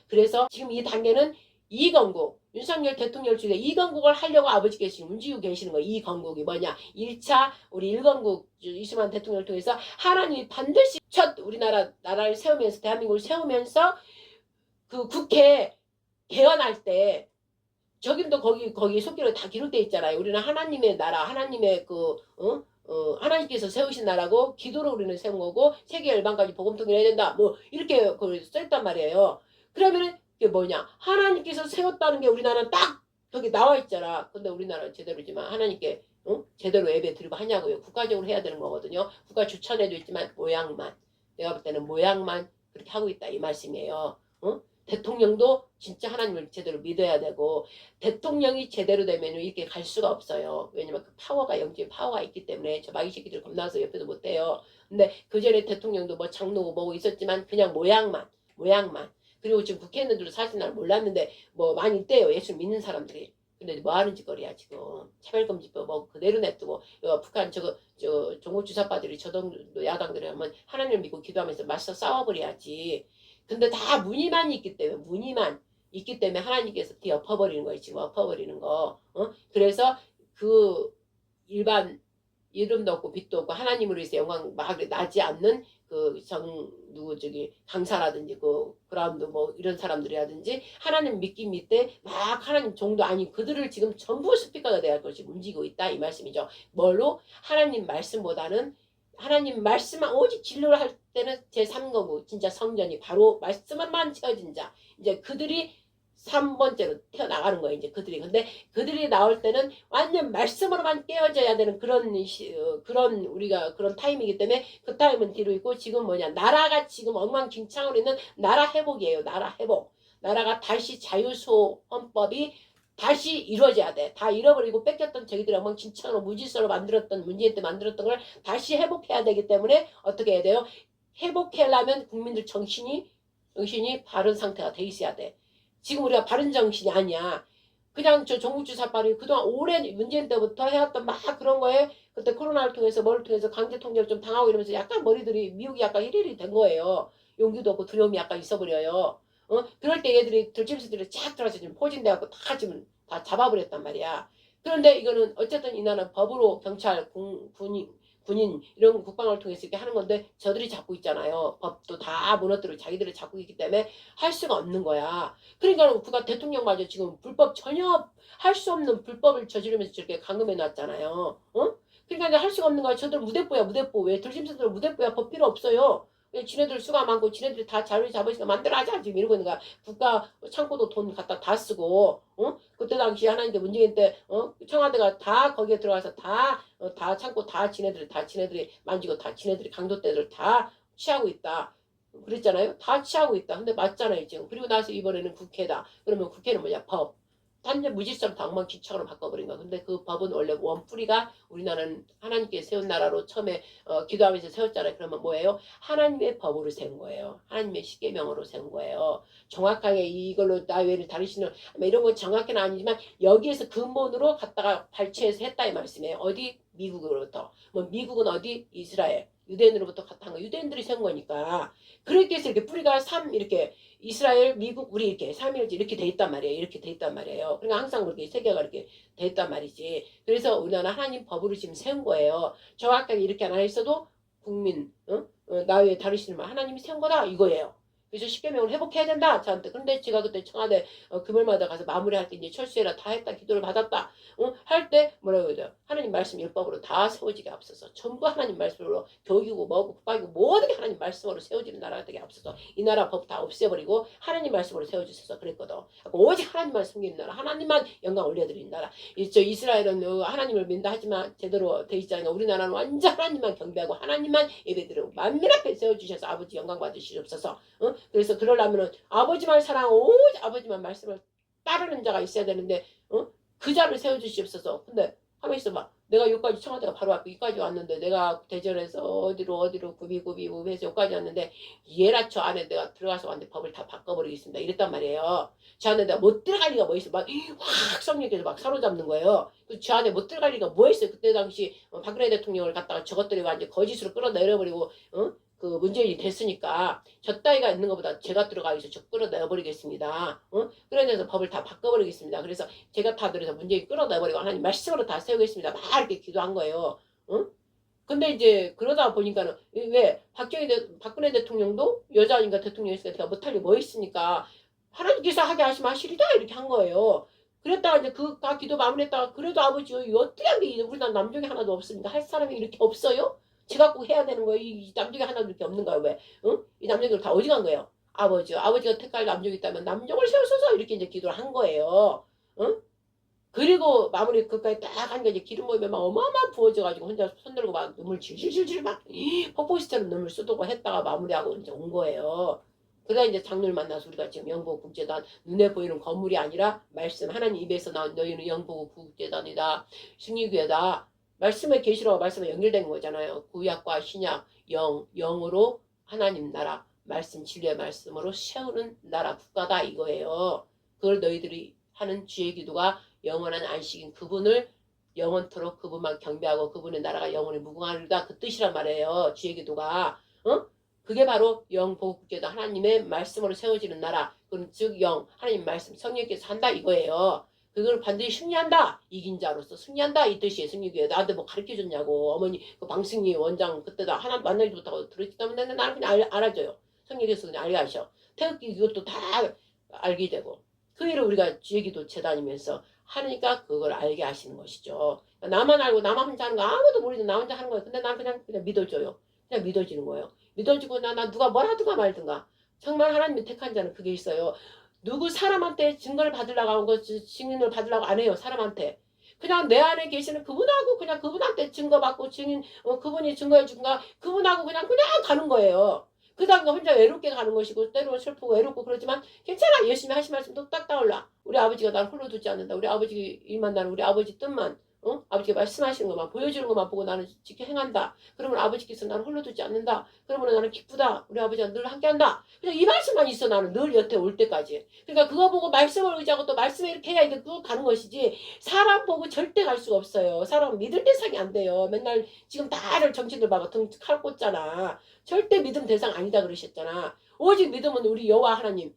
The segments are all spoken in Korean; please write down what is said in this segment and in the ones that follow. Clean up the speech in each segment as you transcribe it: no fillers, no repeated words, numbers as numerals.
그래서 지금 이 단계는 이건국, 윤석열 대통령 주재 이건국을 하려고 아버지께서 지금 움직이고 계시는 거예요. 이건국이 뭐냐? 1차 우리 일건국 이승만 대통령을 통해서 하나님이 반드시 첫 우리나라 나라를 세우면서 대한민국을 세우면서 그 국회 개헌할 때 저기도 거기 속기로 다 기록돼 있잖아요. 우리는 하나님의 나라, 하나님의 하나님께서 세우신 나라고 기도로 우리는 세운 거고 세계 열방까지 복음통일을 해야 된다. 뭐 이렇게 그걸 써있단 말이에요. 그러면은 그게 뭐냐? 하나님께서 세웠다는 게 우리나라는 딱 거기 나와 있잖아. 근데 우리나라는 제대로지만 하나님께 제대로 예배 드리고 하냐고요. 국가적으로 해야 되는 거거든요. 국가 추천에도 있지만 모양만 내가 볼 때는 모양만 그렇게 하고 있다 이 말씀이에요. 대통령도 진짜 하나님을 제대로 믿어야 되고 대통령이 제대로 되면 이렇게 갈 수가 없어요. 왜냐면 그 파워가 영적인 파워가 있기 때문에 저 마귀 새끼들 겁나서 옆에도 못해요. 근데 그 전에 대통령도 뭐 장로고 뭐고 있었지만 그냥 모양만 그리고 지금 국회의원들도 사실 날 몰랐는데 뭐 많이 있대요. 예수 믿는 사람들이. 근데 뭐 하는 짓거리야 지금. 차별금지법 뭐 그대로 냅두고 북한 저 종북주사파들이 저정도 야당들이 하면 하나님을 믿고 기도하면서 맞서 싸워버려야지. 근데 다 무늬만 있기 때문에 하나님께서 엎어버리는 거예요. 지금 엎어버리는 거. 그래서 그 일반 이름도 없고 빛도 없고 하나님으로 위해서 영광 막 나지 않는 그 강사라든지 그 그라운드 뭐 이런 사람들이라든지 하나님 믿기 믿되 막 하나님 종도 아닌 그들을 지금 전부 스피커가 돼야 할 것이 움직이고 있다 이 말씀이죠. 뭘로? 하나님 말씀보다는 하나님 말씀만 오직 진료를 할 때는 제3거고 진짜 성전이 바로 말씀만 채워진 자 이제 그들이 3번째로 튀어나가는 거예요. 이제 그들이. 근데 그들이 나올 때는 완전 말씀으로만 깨어져야 되는 그런 우리가 그런 타임이기 때문에 그 타임은 뒤로 있고 지금 뭐냐. 나라가 지금 엉망진창으로 있는 나라 회복이에요. 나라 회복. 나라가 다시 자유수호 헌법이 다시 이루어져야 돼. 다 잃어버리고 뺏겼던 저기들이 엉망진창으로 무질서로 만들었던 문재인 때 만들었던 걸 다시 회복해야 되기 때문에 어떻게 해야 돼요? 회복하려면 국민들 정신이 바른 상태가 돼 있어야 돼. 지금 우리가 바른 정신이 아니야. 그냥 저 종북주사파리 그동안 오랜 문재인 때부터 해왔던 막 그런 거에 그때 코로나를 통해서 뭐를 통해서 강제 통제를 좀 당하고 이러면서 약간 머리들이 미국이 약간 힐힐이 된 거예요. 용기도 없고 두려움이 약간 있어버려요. 그럴 때 얘들이 들짐승들이 쫙 들어와서 지금 포진돼갖고 다 지금 다 잡아버렸단 말이야. 그런데 이거는 어쨌든 이 나라는 법으로 경찰, 군인 이런 국방을 통해서 이렇게 하는 건데 저들이 잡고 있잖아요. 법도 다 무너뜨리고 자기들이 잡고 있기 때문에 할 수가 없는 거야. 그러니까 국가 대통령마저 지금 불법 전혀 할 수 없는 불법을 저지르면서 저렇게 감금해 놨잖아요. 그러니까 할 수가 없는 거야. 저들 무대뽀야 무대뽀. 왜 들짐승들은 무대뽀야. 법 필요 없어요. 지네들 수가 많고 지네들이 다 자료를 잡으니까 만들어하자 지금 이러고 있는 거야. 국가 창고도 돈 갖다 다 쓰고 그때 당시 하나님께 문재인 때 청와대가 다 거기에 들어가서 다 창고 다 지네들이 만지고 다 지네들이 강도떼들 다 취하고 있다. 그랬잖아요. 다 취하고 있다. 근데 맞잖아요 지금. 그리고 나서 이번에는 국회다. 그러면 국회는 뭐냐? 법. 단지 무질서로 엉망진창으로 바꿔버린 거야. 근데 그 법은 원래 원뿌리가 우리나라는 하나님께 세운 나라로 처음에 기도하면서 세웠잖아요. 그러면 뭐예요? 하나님의 법으로 세운 거예요. 하나님의 십계명으로 세운 거예요. 정확하게 이걸로 나 외를 다루시는 이런 건 정확히는 아니지만 여기에서 근본으로 갖다가 발췌해서 했다 이 말씀이에요. 어디? 미국으로부터. 뭐 미국은 어디? 이스라엘. 유대인으로부터 갖다 한 거. 유대인들이 세운 거니까. 그렇게 해서 이렇게 뿌리가 3 이렇게 이스라엘, 미국, 우리 이렇게 3일째 이렇게 돼 있단 말이에요. 이렇게 돼 있단 말이에요. 그러니까 항상 그렇게 세계가 이렇게 돼 있단 말이지. 그래서 우리나라 하나님 법으로 지금 세운 거예요. 정확하게 이렇게 안 했어도 국민, 나 외에 다루시는 말 하나님이 세운 거다 이거예요. 그래서 십계명을 회복해야 된다 저한테. 근데 제가 그때 청와대 금요일마다 가서 마무리할 때 이제 철수해라 다 했다 기도를 받았다 할 때 뭐라고 해야 돼요? 하나님 말씀 율법으로 다 세워지게 앞서서 전부 하나님 말씀으로 교육이고 뭐고 국방이고 모든 게 하나님 말씀으로 세워지는 나라가 되게 앞서서 이 나라 법 다 없애버리고 하나님 말씀으로 세워주셔서 그랬거든. 오직 하나님만 숨기는 나라, 하나님만 영광 올려드리는 나라. 이스라엘은 하나님을 믿는다 하지만 제대로 돼 있잖아요. 우리나라는 완전 하나님만 경배하고 하나님만 예배드리고 만민 앞에 세워주셔서 아버지 영광 받으시옵소서. 그래서 그러려면은 아버지만 사랑하고 오직 아버지만 말씀을 따르는 자가 있어야 되는데 그 자를 세워주시옵소서. 근데 하면 있어 봐. 내가 여기까지 청와대가 바로 앞에 여기까지 왔는데 내가 대전에서 어디로 구비 해서 여기까지 왔는데 얘라 저 안에 내가 들어가서 왔는데 법을 다 바꿔버리겠습니다. 이랬단 말이에요. 저 안에 내가 못 들어갈 리가 뭐 있어. 막 확 성령께서 막 사로잡는 거예요. 저 안에 못 들어갈 리가 뭐 있어요. 그때 당시 박근혜 대통령을 갖다가 저것들이 완전 거짓으로 끌어내려버리고 그 문재인이 됐으니까 저 따위가 있는 것보다 제가 들어가기서 저 끌어내버리겠습니다. 그래서 법을 다 바꿔버리겠습니다. 그래서 제가 다 들어서 문재인 끌어내버리고 하나님 말씀으로 다 세우겠습니다. 막 이렇게 기도한 거예요. 근데 이제 그러다 보니까는 왜 박근혜 대통령도 여자니까 대통령이니까 제가 못할 게 뭐 있으니까 하나님께서 하게 하시면 하시리다 이렇게 한 거예요. 그랬다가 이제 다 기도 마무리했다가 그래도 아버지 어떻게 한 게 우리 남쪽에 하나도 없습니까? 할 사람이 이렇게 없어요? 제가 꼭 해야 되는 거예요. 이 남쪽에 하나도 이렇게 없는가요? 왜? 이 남쪽을 다 어디 간 거예요? 아버지가 택할 남쪽이 있다면 남쪽을 세우소서 이렇게 이제 기도를 한 거예요. 그리고 마무리 그까지 딱 한 게 이제 기름 모임에 막 어마어마한 부어져가지고 혼자 손들고 막 눈물 질질질질 막 폭포시처럼 눈물 쏟고 했다가 마무리하고 이제 온 거예요. 그러다 이제 장로를 만나서 우리가 지금 영보국제단 눈에 보이는 건물이 아니라 말씀 하나님 입에서 나온 너희는 영보국제단이다. 승리교회다. 말씀의 계시로 말씀에 연결된 거잖아요. 구약과 신약 영으로 하나님 나라 말씀 진리의 말씀으로 세우는 나라 국가다 이거예요. 그걸 너희들이 하는 주의 기도가 영원한 안식인 그분을 영원토록 그분만 경배하고 그분의 나라가 영원히 무궁하리다 그 뜻이란 말이에요. 주의 기도가 그게 바로 영보국제다 하나님의 말씀으로 세워지는 나라 그건 즉 하나님 말씀 성령께서 한다 이거예요. 그걸 반드시 승리한다. 이긴 자로서 승리한다. 이 뜻이에요. 승리교회. 나한테 뭐 가르쳐줬냐고. 어머니 그 방승리 원장 그때 나 하나 만나지 못하고 들었기 때문에 나는 그냥 알아줘요. 성령께서 그냥 알게 하셔. 태극기 이것도 다 알게 되고. 그 일을 우리가 주의기도 재다니면서 하니까 그걸 알게 하시는 것이죠. 나만 알고 나만 혼자 하는 거 아무도 모르는 나 혼자 하는 거예요. 근데 난 그냥 믿어줘요. 그냥 믿어지는 거예요. 믿어지고 나 누가 뭐라든가 말든가. 정말 하나님이 택한 자는 그게 있어요. 누구 사람한테 증거를 받으려고 하는 거 증인을 받으려고 안 해요. 사람한테. 그냥 내 안에 계시는 그분하고 그냥 그분한테 증거받고 증인 그분이 증거해 준가 그분하고 그냥 가는 거예요. 그 다음에 혼자 외롭게 가는 것이고 때로는 슬프고 외롭고 그러지만 괜찮아. 열심히 하신 말씀 또딱 떠올라. 우리 아버지가 나를 홀로 두지 않는다. 우리 아버지 일만 나는 우리 아버지 뜻만 아버지가 말씀하시는 것만 보여주는 것만 보고 나는 지켜 행한다. 그러면 아버지께서 나를 홀로 두지 않는다. 그러면 나는 기쁘다. 우리 아버지가 늘 함께한다. 그냥 이 말씀만 있어 나는 늘 여태 올 때까지. 그러니까 그거 보고 말씀을 의지하고 또 말씀에 이렇게 해야 이게 쭉 가는 것이지 사람 보고 절대 갈 수가 없어요. 사람 믿을 대상이 안 돼요. 맨날 지금 다들 정치들 봐봐 등칼 꽂잖아. 절대 믿음 대상 아니다 그러셨잖아. 오직 믿음은 우리 여호와 하나님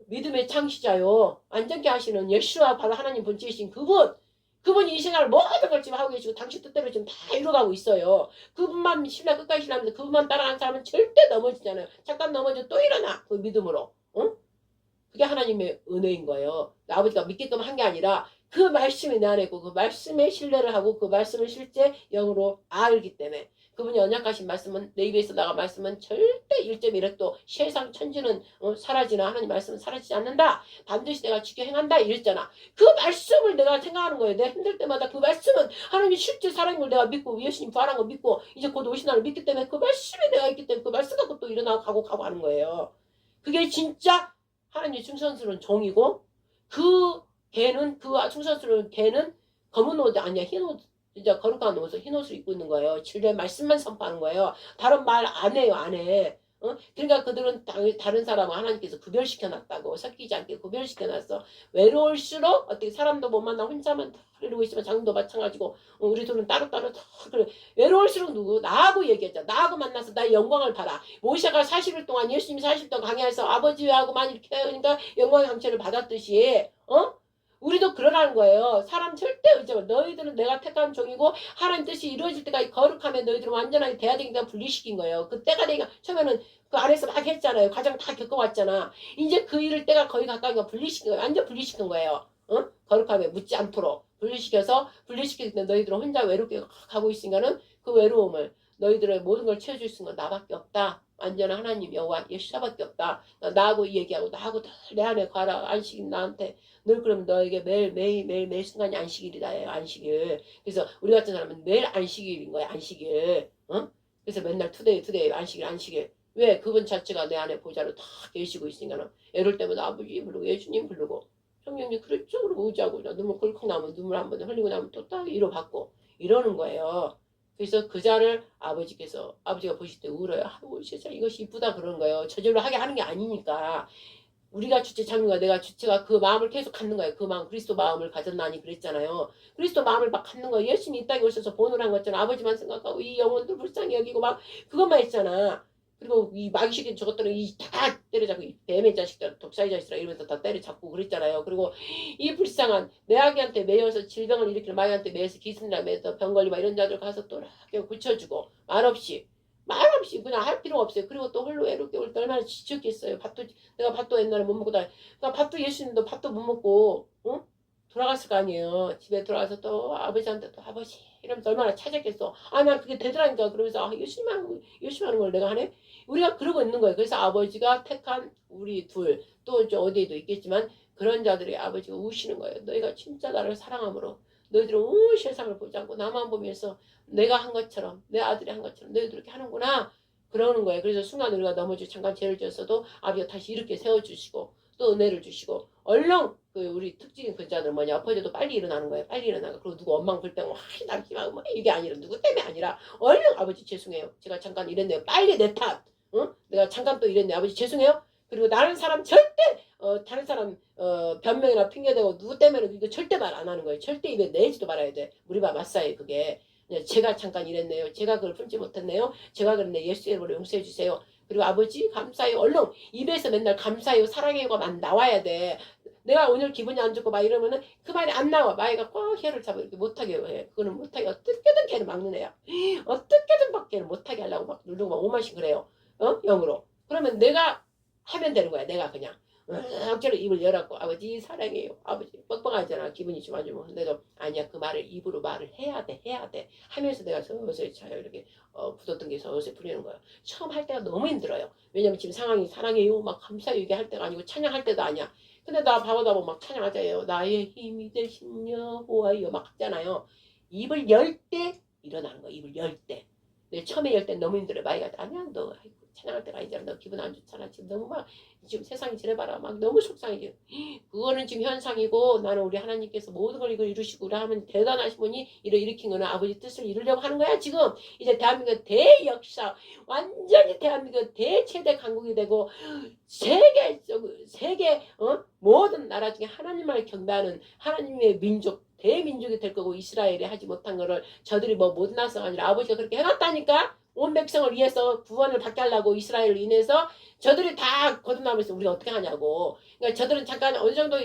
믿음의 창시자요. 안전케 하시는 예수와 바로 하나님 본체이신 그분이 이 생활을 모든 걸 지금 하고 계시고 당신 뜻대로 지금 다 이뤄가고 있어요. 그분만 신뢰 끝까지 신뢰하는데 그분만 따라가는 사람은 절대 넘어지잖아요. 잠깐 넘어져 또 일어나. 그 믿음으로. 그게 하나님의 은혜인 거예요. 아버지가 믿게끔 한 게 아니라 그 말씀이 내 안에 있고 그 말씀에 신뢰를 하고 그 말씀을 실제 영으로 알기 때문에 그분이 언약하신 말씀은 내 입에서 나간 말씀은 절대 1.1획도 세상 천지는 사라지나 하나님 말씀은 사라지지 않는다. 반드시 내가 지켜 행한다 이랬잖아. 그 말씀을 내가 생각하는 거예요. 내가 힘들 때마다 그 말씀은 하나님이 실제 살아있는 걸 내가 믿고 예수님 부활한 거 믿고 이제 곧 오신 날을 믿기 때문에 그 말씀이 내가 있기 때문에 그 말씀 갖고 또 일어나고 가고 하는 거예요. 그게 진짜 하나님의 충성스러운 종이고 그 충성스러운 개는 검은 옷이 아니야 흰 옷. 진짜 거룩한 옷을 흰 옷을 입고 있는 거예요. 진리의 말씀만 선포하는 거예요. 다른 말 안 해요. 안 해. 그러니까 그들은 다른 사람을 하나님께서 구별시켜놨다고 섞이지 않게 구별시켜놨어. 외로울수록 어떻게 사람도 못 만나 혼자만 이러고 있으면 장도 마찬가지고 우리 둘은 따로따로 그래. 외로울수록 누구? 나하고 얘기하자. 나하고 만나서 나의 영광을 봐라. 모세가 40일 동안 예수님이 40일 동안 강해해서 아버지하고만 이렇게 하니까 영광의 감체를 받았듯이 우리도 그러라는 거예요. 사람 절대 의지하고 너희들은 내가 택한 종이고 하나님 뜻이 이루어질 때까지 거룩하면 너희들은 완전하게 돼야 되니까 분리시킨 거예요. 그 때가 되니까 처음에는 그 안에서 막 했잖아요. 과정 다 겪어왔잖아. 이제 그 일을 때가 거의 가까우니까 분리시킨 거예요. 완전 분리시킨 거예요. 거룩하게 묻지 않도록 분리시킬 때 너희들은 혼자 외롭게 가고 있으니까는 그 외로움을 너희들의 모든 걸 채워줄 수 있는 건 나밖에 없다. 완전한 하나님 여호와 예수님밖에 없다. 나하고 얘기하고 나하고 내 안에 가라. 안식이 나한테 늘 그러면 너에게 매일 순간이 안식일이다. 안식일. 그래서 우리 같은 사람은 매일 안식일인 거야. 안식일. 그래서 맨날 투데이 안식일. 왜? 그분 자체가 내 안에 보좌로 다 계시고 있으니까 이럴 때마다 아버지 부르고 예수님 부르고 성령님 그렇죠. 그러고 의지하고 눈물 꿀꺽 나면 눈물 한 번 흘리고 나면 또 딱 위로받고 이러는 거예요. 그래서 그 자를 아버지가 보실 때 울어요. 아이고 세상 이것이 이쁘다 그런 거예요. 저절로 하게 하는 게 아니니까. 우리가 주체 장로가 내가 주체가 그 마음을 계속 갖는 거예요. 그 마음 그리스도 마음을 가졌나니 그랬잖아요. 그리스도 마음을 막 갖는 거예요. 예수님이 이 땅에 오셔서 본을 한 것처럼 아버지만 생각하고 이 영혼들 불쌍히 여기고 막 그것만 했잖아. 그리고 이 마귀시킨 저것들은 이 다 때려잡고 이 뱀의 자식들 독사의 자식들 이러면서 다 때려잡고 그랬잖아요. 그리고 이 불쌍한 내 아기한테 매여서 질병을 일으키는 마귀한테 매여서 기승이나 매여서 병 걸리고 이런 자들 가서 또 이렇게 고쳐주고 말없이 그냥 할 필요가 없어요. 그리고 또 홀로 외롭게 올 때 얼마나 지쳤겠어요. 내가 밥도 옛날에 못 먹고 그러니까 밥도 예수님도 밥도 못 먹고 응? 돌아갔을 거 아니에요. 집에 돌아가서 또 아버지한테 또 아버지 이러면서 얼마나 찾았겠어. 난 그게 되더라니까. 그러면서 열심히 하는 걸 내가 하네. 우리가 그러고 있는 거예요. 그래서 아버지가 택한 우리 둘 또 어디에도 있겠지만 그런 자들이 아버지가 우시는 거예요. 너희가 진짜 나를 사랑함으로 너희들은 온 세상을 보지 않고 나만 보면서 내가 한 것처럼 내 아들이 한 것처럼 너희도 이렇게 하는구나 그러는 거예요. 그래서 순간 우리가 넘어지고 잠깐 죄를 지었어도 아버지가 다시 이렇게 세워주시고 또 은혜를 주시고 얼른 우리 특징인 그 자들 뭐냐 엎어져도 빨리 일어나는 거예요. 빨리 일어나고 그리고 누구 엄마 불평 남지마 이게 아니라 누구 때문에 아니라 얼른 아버지 죄송해요. 제가 잠깐 이랬네요. 빨리 내 탓. 응? 내가 잠깐 또 이랬네. 아버지 죄송해요. 그리고 다른 사람 절대 다른 사람 변명이나 핑계대고 누구 때문에 이거 절대 말 안 하는 거예요. 절대 입에 내지도 말아야 돼. 우리 바 맞사예요 그게. 제가 잠깐 이랬네요. 제가 그걸 품지 못했네요. 제가 그랬네. 예수 이름으로 용서해 주세요. 그리고 아버지 감사해요. 얼른 입에서 맨날 감사해요. 사랑해요가 나와야 돼. 내가 오늘 기분이 안 좋고 막 이러면은 그 말이 안 나와. 마이가 꽉 혀를 잡아 이렇게 못하게 해. 그거는 못하게 어떻게든 걔를 막는 애야. 어떻게든 막 걔를 못하게 하려고 막 누르고 막 오만씩 그래요. 영으로. 그러면 내가 하면 되는 거야. 내가 그냥. 억지로 입을 열었고 아버지 사랑해요. 아버지 뻑뻑하잖아. 기분이 좀 안 좋으면. 근데도 아니야. 그 말을 입으로 말을 해야 돼. 하면서 내가 서서히 차요. 이렇게 굳었던 게 서서히 풀리는 거예요. 처음 할 때가 너무 힘들어요. 왜냐면 지금 상황이 사랑해요. 막 감사해요. 이게 할 때가 아니고 찬양할 때도 아니야. 근데 나 바보다 보면 막 찬양하자요. 나의 힘이 되신 여호와여 막 하잖아요. 입을 열 때 일어나는 거야. 입을 열 때. 근데 처음에 열 때 너무 힘들어. 마이가 아니야 너 찬양할 때가 아니잖아. 너 기분 안 좋잖아. 지금 너무 막 지금 세상이 지내봐라. 막 너무 속상해져. 그거는 지금 현상이고 나는 우리 하나님께서 모든 걸 이거 이루시고 우리 하면 대단하신 분이 일으킨 거는 아버지 뜻을 이루려고 하는 거야. 지금 이제 대한민국 대역사 완전히 대한민국 대최대 강국이 되고 세계 모든 나라 중에 하나님을 경배하는 하나님의 민족 대민족이 될 거고 이스라엘이 하지 못한 거를 저들이 뭐 못나서가 아니라 아버지가 그렇게 해놨다니까. 온 백성을 위해서 구원을 받게 하려고 이스라엘을 인해서 저들이 다 거듭나면서 우리가 어떻게 하냐고. 그러니까 저들은 잠깐 어느 정도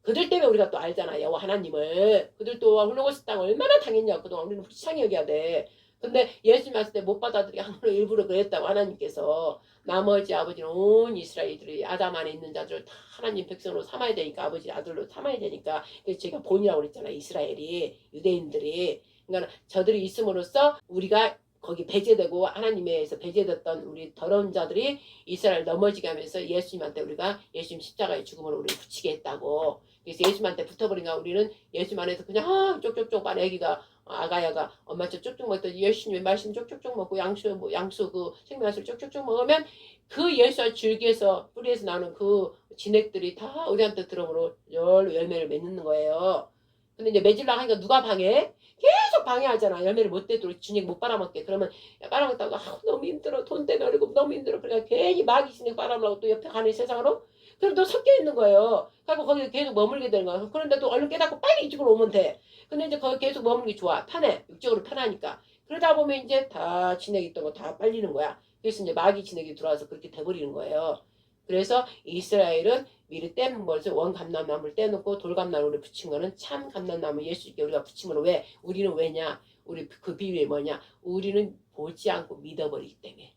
그들 때문에 우리가 또 알잖아요. 하나님을. 그들 또 홀로고스 땅 얼마나 당했냐고. 그동안 우리는 불쌍히 여겨야 돼. 근데 예수님 왔을 때 못 받아들이 함부로 일부러 그랬다고 하나님께서. 나머지 아버지는 온 이스라엘들이 아담 안에 있는 자들을 다 하나님 백성으로 삼아야 되니까 아버지 아들로 삼아야 되니까 그래서 제가 본이라고 그랬잖아요. 이스라엘이 유대인들이. 그러니까 저들이 있음으로써 우리가 거기 배제되고 하나님에 의해서 배제됐던 우리 더러운 자들이 이스라엘 넘어지게 하면서 예수님한테 우리가 예수님 십자가의 죽음으로 우리를 붙이게 했다고. 그래서 예수님한테 붙어버린가 우리는 예수님 안에서 그냥 쪽쪽쪽 반 애기가 아가야가 엄마 저 쪽쪽 먹더니 예수님의 말씀 쪽쪽쪽 먹고 양수 그 생명수를 쪽쪽쪽 먹으면 그 예수와 줄기에서 뿌리에서 나오는 그 진액들이 다 우리한테 들어오므로 열매를 맺는 거예요. 근데 이제 맺으려고 하니까 누가 방해? 계속 방해하잖아. 열매를 못 대도록 진액 못 빨아먹게. 그러면 빨아먹다가 너무 힘들어. 돈 때문에 그리고 너무 힘들어. 그러니까 괜히 마귀 진액 빨아먹으려고 또 옆에 가는 세상으로 그럼 또 섞여 있는 거예요. 그리고 거기 계속 머물게 되는 거야. 그런데 또 얼른 깨닫고 빨리 이쪽으로 오면 돼. 근데 이제 거기 계속 머무는 게 좋아. 편해. 육적으로 편하니까. 그러다 보면 이제 다 진액 있던 거 다 빨리는 거야. 그래서 이제 마귀 진액이 들어와서 그렇게 돼버리는 거예요. 그래서 이스라엘은 미리 뗀 것을 원감람나무를 떼놓고 돌감나무를 붙인 거는 참 감람나무 예수께 우리가 붙인 거는 왜? 우리는 왜냐? 우리 그 비유에 뭐냐? 우리는 보지 않고 믿어버리기 때문에.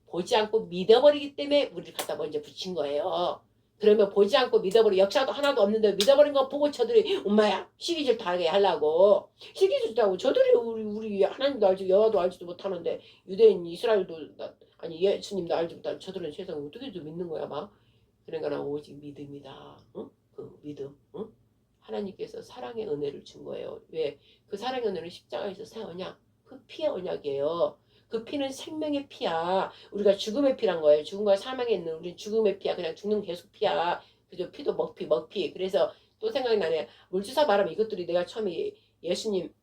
보지 않고 믿어버리기 때문에 우리를 갖다 먼저 붙인 거예요. 그러면 보지 않고 믿어버리 역사도 하나도 없는데 믿어버린 거 보고 저들이 엄마야 시기질 당하게 하려고 시기질 당하고 저들이 우리 하나님도 알지 여호와도 알지도 못하는데 유대인 이스라엘도 아니 예수님도 알지 못하는 저들은 세상을 어떻게 좀 믿는 거야 막. 그러니까 오직 믿음이다. 응? 그 믿음. 응? 하나님께서 사랑의 은혜를 준 거예요. 왜? 그 사랑의 은혜는 십자가에서 새 언약. 그 피의 언약이에요. 그 피는 생명의 피야. 우리가 죽음의 피란 거예요. 죽음과 사망에 있는 우리는 죽음의 피야. 그냥 죽는 계속 피야. 그죠? 피도 먹피. 그래서 또 생각이 나네. 물주사 말하면 이것들이 내가 처음에 예수님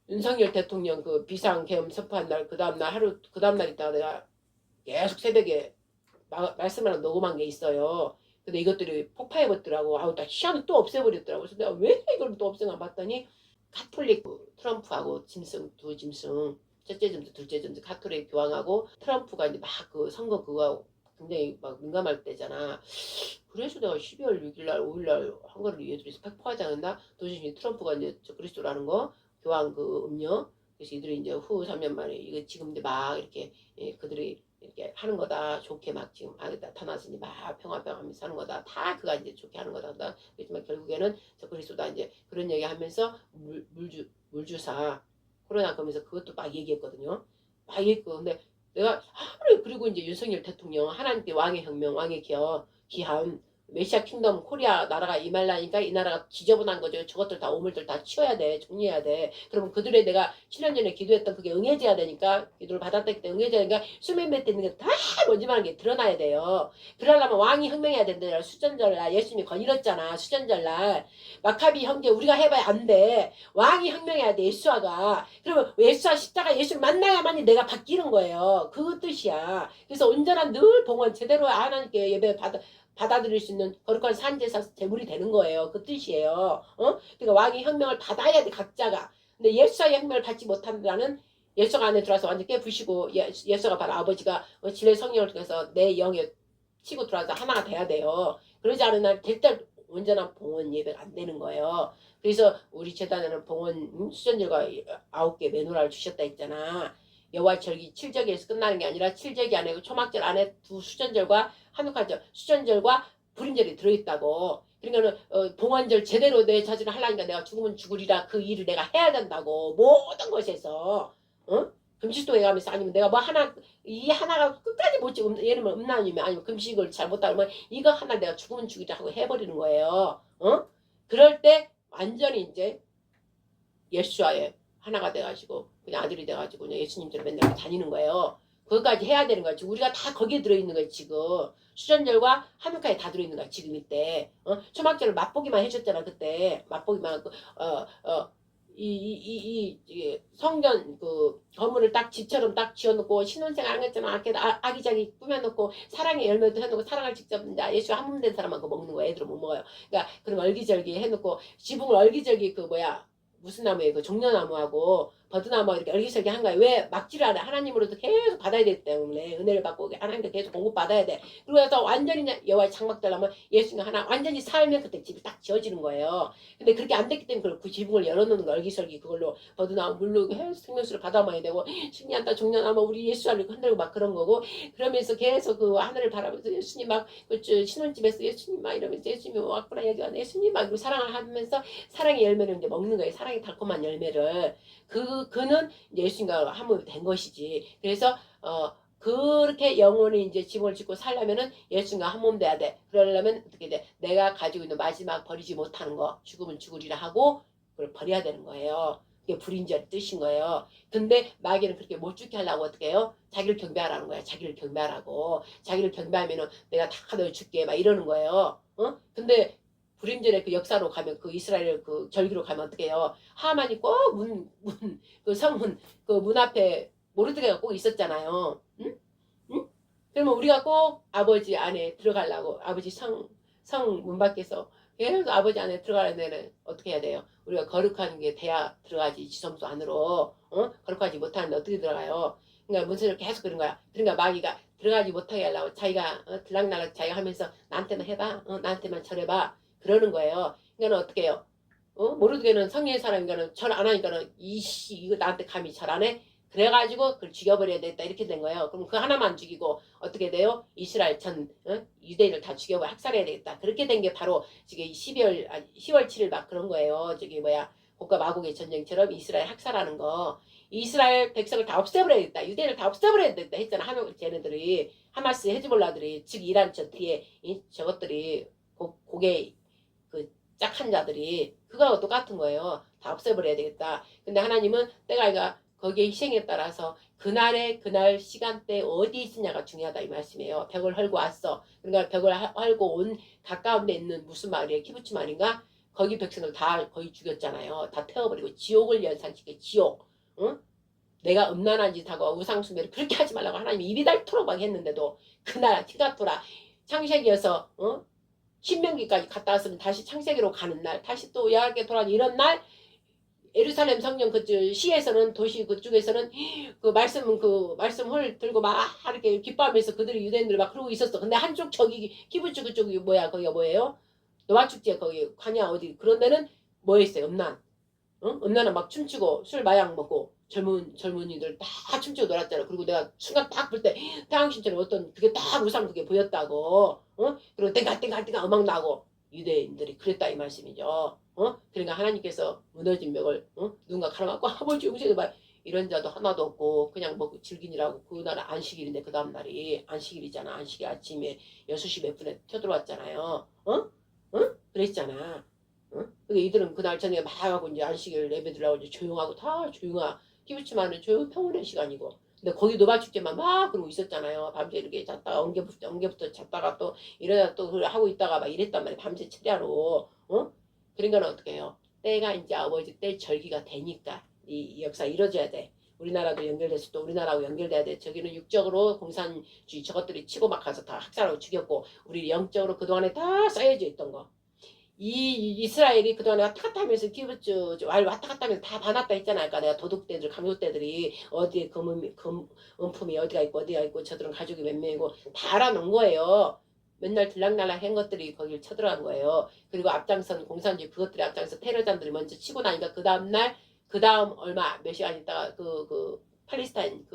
윤석열 대통령 그 비상계엄 선포한 날 그 다음날 있다가 내가 계속 새벽에 말씀 하나 녹음한 게 있어요. 근데 이것들이 폭파해버렸더라고. 아우, 나 희한을 또 없애버렸더라고. 그래서 내가 왜 이걸 또 없애나 봤더니 카톨릭 트럼프하고 짐승. 첫째 점수, 둘째 점수 카톨릭 교황하고 트럼프가 이제 막 그 선거 그거 굉장히 막 민감할 때잖아. 그래서 내가 12월 6일날 5일날 한거를 얘들이 팩포하지 않았나? 도저히 트럼프가 이제 저 그리스도라는 거 교황 그 음료. 그래서 이들이 이제 후 3년 만에 이거 지금 이제 막 이렇게 그들이 이렇게 하는 거다. 좋게 막 지금 나타나서 막 평화평화하면서 하는 거다. 다 그가 이제 좋게 하는 거다. 그렇지만 결국에는 저 그리스도다 이제 그런 얘기 하면서 물주사 코로나 그러면서 그것도 막 얘기했거든요. 막 얘기했고 근데 내가 아무리 그리고 이제 윤석열 대통령 하나님께 왕의 혁명 왕의 기함 메시아 킹덤 코리아 나라가 임하려니까 이 나라가 지저분한 거죠. 저것들 다 오물들 다 치워야 돼. 정리해야 돼. 그러면 그들의 내가 7년 전에 기도했던 그게 응해져야 되니까 기도를 받았기 때문에 응해져야 되니까 수면 뱉에 있는 게 다 먼지만한 게 드러나야 돼요. 그러려면 왕이 혁명해야 된다. 수전절날 예수님이 거닐었잖아. 수전절날 마카비 형제 우리가 해봐야 안 돼. 왕이 혁명해야 돼. 예수아가. 그러면 예수아 십자가 예수를 만나야만이 내가 바뀌는 거예요. 그 뜻이야. 그래서 온전한 늘 봉헌 제대로 하나님께 예배 받아들일 수 있는 거룩한 산제사 제물이 되는 거예요. 그 뜻이에요. 그러니까 왕이 혁명을 받아야 돼 각자가. 근데 예수의 혁명을 받지 못한다는 예수가 안에 들어와서 완전 깨부시고 예수가 바로 아버지가 진리의 성령을 통해서 내 영에 치고 들어와서 하나가 돼야 돼요. 그러지 않은 날 절대 온전한 봉헌 예배가 안 되는 거예요. 그래서 우리 재단에는 봉헌 수전절과 9개 메노라를 주셨다 했잖아. 여호와 절기 7절에서 끝나는 게 아니라 7절기 안에 초막절 안에 두 수전절과 한옥한절 수전절과 불임절이 들어있다고. 그러니까는 봉헌절 제대로 내 자신을 하려니까 내가 죽으면 죽으리라 그 일을 내가 해야 된다고 모든 것에서 금식도에 가면서 아니면 내가 뭐 하나 이 하나가 끝까지 못 지금 예를 들면 음란이면 아니면 금식을 잘 못하면 이거 하나 내가 죽으면 죽이라 하고 해버리는 거예요. 그럴 때 완전히 이제 예수와의 하나가 돼가지고 그냥 아들이 돼가지고 그냥 예수님처럼 맨날 다니는 거예요. 그것까지 해야 되는 거야. 지금 우리가 다 거기에 들어있는 거야 지금. 수전절과 한옥카에 다 들어있는 거야 지금 이때. 초막절을 맛보기만 해줬잖아 그때. 맛보기만 이 성전 그 건물을 딱 집처럼 딱 지어놓고 신혼생활 안 했잖아. 아기자기 꾸며놓고 사랑의 열매도 해놓고 사랑을 직접 예수 한 몸 된 사람만 그 먹는 거야. 애들은 못 먹어요. 그러니까 그런 얼기절기 해놓고 지붕을 얼기절기 그 뭐야 무슨 나무에 그 종려나무하고 버드나무 이렇게 얼기설기 한 거야. 왜 막지를 않아? 하나님으로부터 계속 받아야 되기 때문에 은혜를 받고 하나님께 계속 공급 받아야 돼. 그러고서 완전히 여호와의 장막되려면 예수가 하나 완전히 살면 그때 집이 딱 지어지는 거예요. 근데 그렇게 안 됐기 때문에 그 지붕을 열어놓는 거 얼기설기 그걸로 버드나무 물로 생명수를 받아마야 되고 신기한다 종려나무 우리 예수 알고 흔들고 막 그런 거고 그러면서 계속 그 하늘을 바라보면서 예수님 막 그 신혼집에서 예수님 막 이러면서 예수님이 왔구나 여기 왔네 예수님 막 그리고 사랑을 하면서 사랑의 열매를 이제 먹는 거예요. 사랑의 달콤한 열매를. 그는 예수님과 함이 된 것이지. 그래서 그렇게 영혼이 이제 집을 짓고 살려면은 예수님과 한 몸 돼야 돼. 그러려면 어떻게 돼? 내가 가지고 있는 마지막 버리지 못하는 거 죽으면 죽으리라 하고 그걸 버려야 되는 거예요. 그게 불인자의 뜻인 거예요. 근데 마귀는 그렇게 못 죽게 하려고 어떻게 해요? 자기를 경배하라는 거야. 자기를 경배하라고. 자기를 경배하면은 내가 다 너 줄게 막 이러는 거예요. 근데 불임절의 그 역사로 가면 그 이스라엘 그 절기로 가면 어떻게 해요? 하만이 꼭 그 성문 그 문 앞에 모르드게가 꼭 있었잖아요. 응? 응? 그러면 우리가 꼭 아버지 안에 들어가려고 아버지 성 문 밖에서 계속 아버지 안에 들어가려면 어떻게 해야 돼요? 우리가 거룩한 게 돼야 들어가지 지성소 안으로 거룩하지 못하는데 어떻게 들어가요? 그러니까 문서를 계속 그런 거야. 그러니까 마귀가 들어가지 못하게 하려고 자기가 들락날락 자기가 하면서 나한테만 해봐. 나한테만 절해봐. 그러는 거예요. 그러니까 어떻게 해요? 모르게는 성령의 사람이니까는 절 안 하니까는 이거 나한테 감히 절 안 해? 그래가지고 그걸 죽여버려야 되겠다 이렇게 된 거예요. 그럼 그 하나만 죽이고 어떻게 돼요? 이스라엘 전 유대인을 다 죽여버려 학살해야 되겠다. 그렇게 된 게 바로 지금 10월 7일 막 그런 거예요. 저기 뭐야 고가 마곡의 전쟁처럼 이스라엘 학살하는 거. 이스라엘 백성을 다 없애버려야겠다. 유대인을 다 없애버려야 되겠다 했잖아. 쟤네들이 하마스 헤즈볼라들이 즉 이란 저 뒤에 저것들이 고개 그 짝한 자들이 그거하고 똑같은 거예요. 다 없애버려야 되겠다. 근데 하나님은 때가 거기에 희생에 따라서 그날 시간대 어디 있으냐가 중요하다 이 말씀이에요. 벽을 헐고 왔어. 그러니까 벽을 헐고 온 가까운 데 있는 무슨 마을이에요? 키부츠 마을인가? 거기 백성을 다 거의 죽였잖아요. 다 태워버리고 지옥을 연상시켜 지옥. 응? 내가 음란한 짓하고 우상숭배를 그렇게 하지 말라고 하나님이 입이 닳도록 막 했는데도 그날 티가토라 창세기여서 신명기까지 갔다 왔으면 다시 창세기로 가는 날 다시 또 야하게 돌아가는 이런 날 예루살렘 성령 그쪽 시에서는 도시 그쪽에서는 그 말씀을 들고 막 이렇게 기뻐하면서 그들이 유대인들 막 그러고 있었어. 근데 한쪽 저기 키부츠 그쪽이 뭐야 거기가 뭐예요? 노아축제 거기 가냐 어디 그런 데는 뭐 했어요? 음란. 응? 음란은 막 춤추고 술 마약 먹고 젊은이들 다 춤추고 놀았잖아. 그리고 내가 순간 딱 볼 때 태양신처럼 어떤 그게 딱 우상 그게 보였다고. 어? 그리고 땡가땡가땡가 음악 나고 유대인들이 그랬다 이 말씀이죠. 어? 그러니까 하나님께서 무너진 벽을 누군가 가로막고 아버지 용서해 봐. 이런 자도 하나도 없고 그냥 뭐 즐기느라고 그날 안식일인데 그 다음 날이 안식일이잖아. 안식일 아침에 6시 몇 분에 쳐들어왔잖아요. 어? 어? 그랬잖아. 응? 근데 이들은 그날 저녁에 막 하고 이제 안식일 예배드리려고 이제 조용하고 다 조용하 키부치만은 조용 평온의 시간이고. 근데 거기 노바축제만 막 그러고 있었잖아요. 밤새 이렇게 잤다가 엉겨부터 잤다가 또 이러다 또 그걸 하고 있다가 막 이랬단 말이에요. 밤새 철야로. 어? 그러니까 어떻게 해요? 때가 이제 아버지 때 절기가 되니까 이 역사 이뤄져야 돼. 우리나라도 연결돼서 또 우리나라하고 연결돼야 돼. 저기는 육적으로 공산주의 저것들이 치고 막 가서 다 학살하고 죽였고 우리 영적으로 그동안에 다 쌓여져 있던 거. 이 이스라엘이 그동안 왔다 갔다 하면서 키부츠 왔다 갔다 하면서 다 봐놨다 했잖아. 그러니까 내가 도둑대들 강요대들이 어디에 금품이 어디가 있고 어디가 있고 저들은 가족이 몇 명이고 다 알아놓은 거예요. 맨날 들락날락 한 것들이 거기를 쳐들어간 거예요. 그리고 앞장선 공산주의 그것들이 앞장서 테러장들이 먼저 치고 나니까 그 다음날 그 다음 얼마 몇 시간 있다가 그 팔레스타인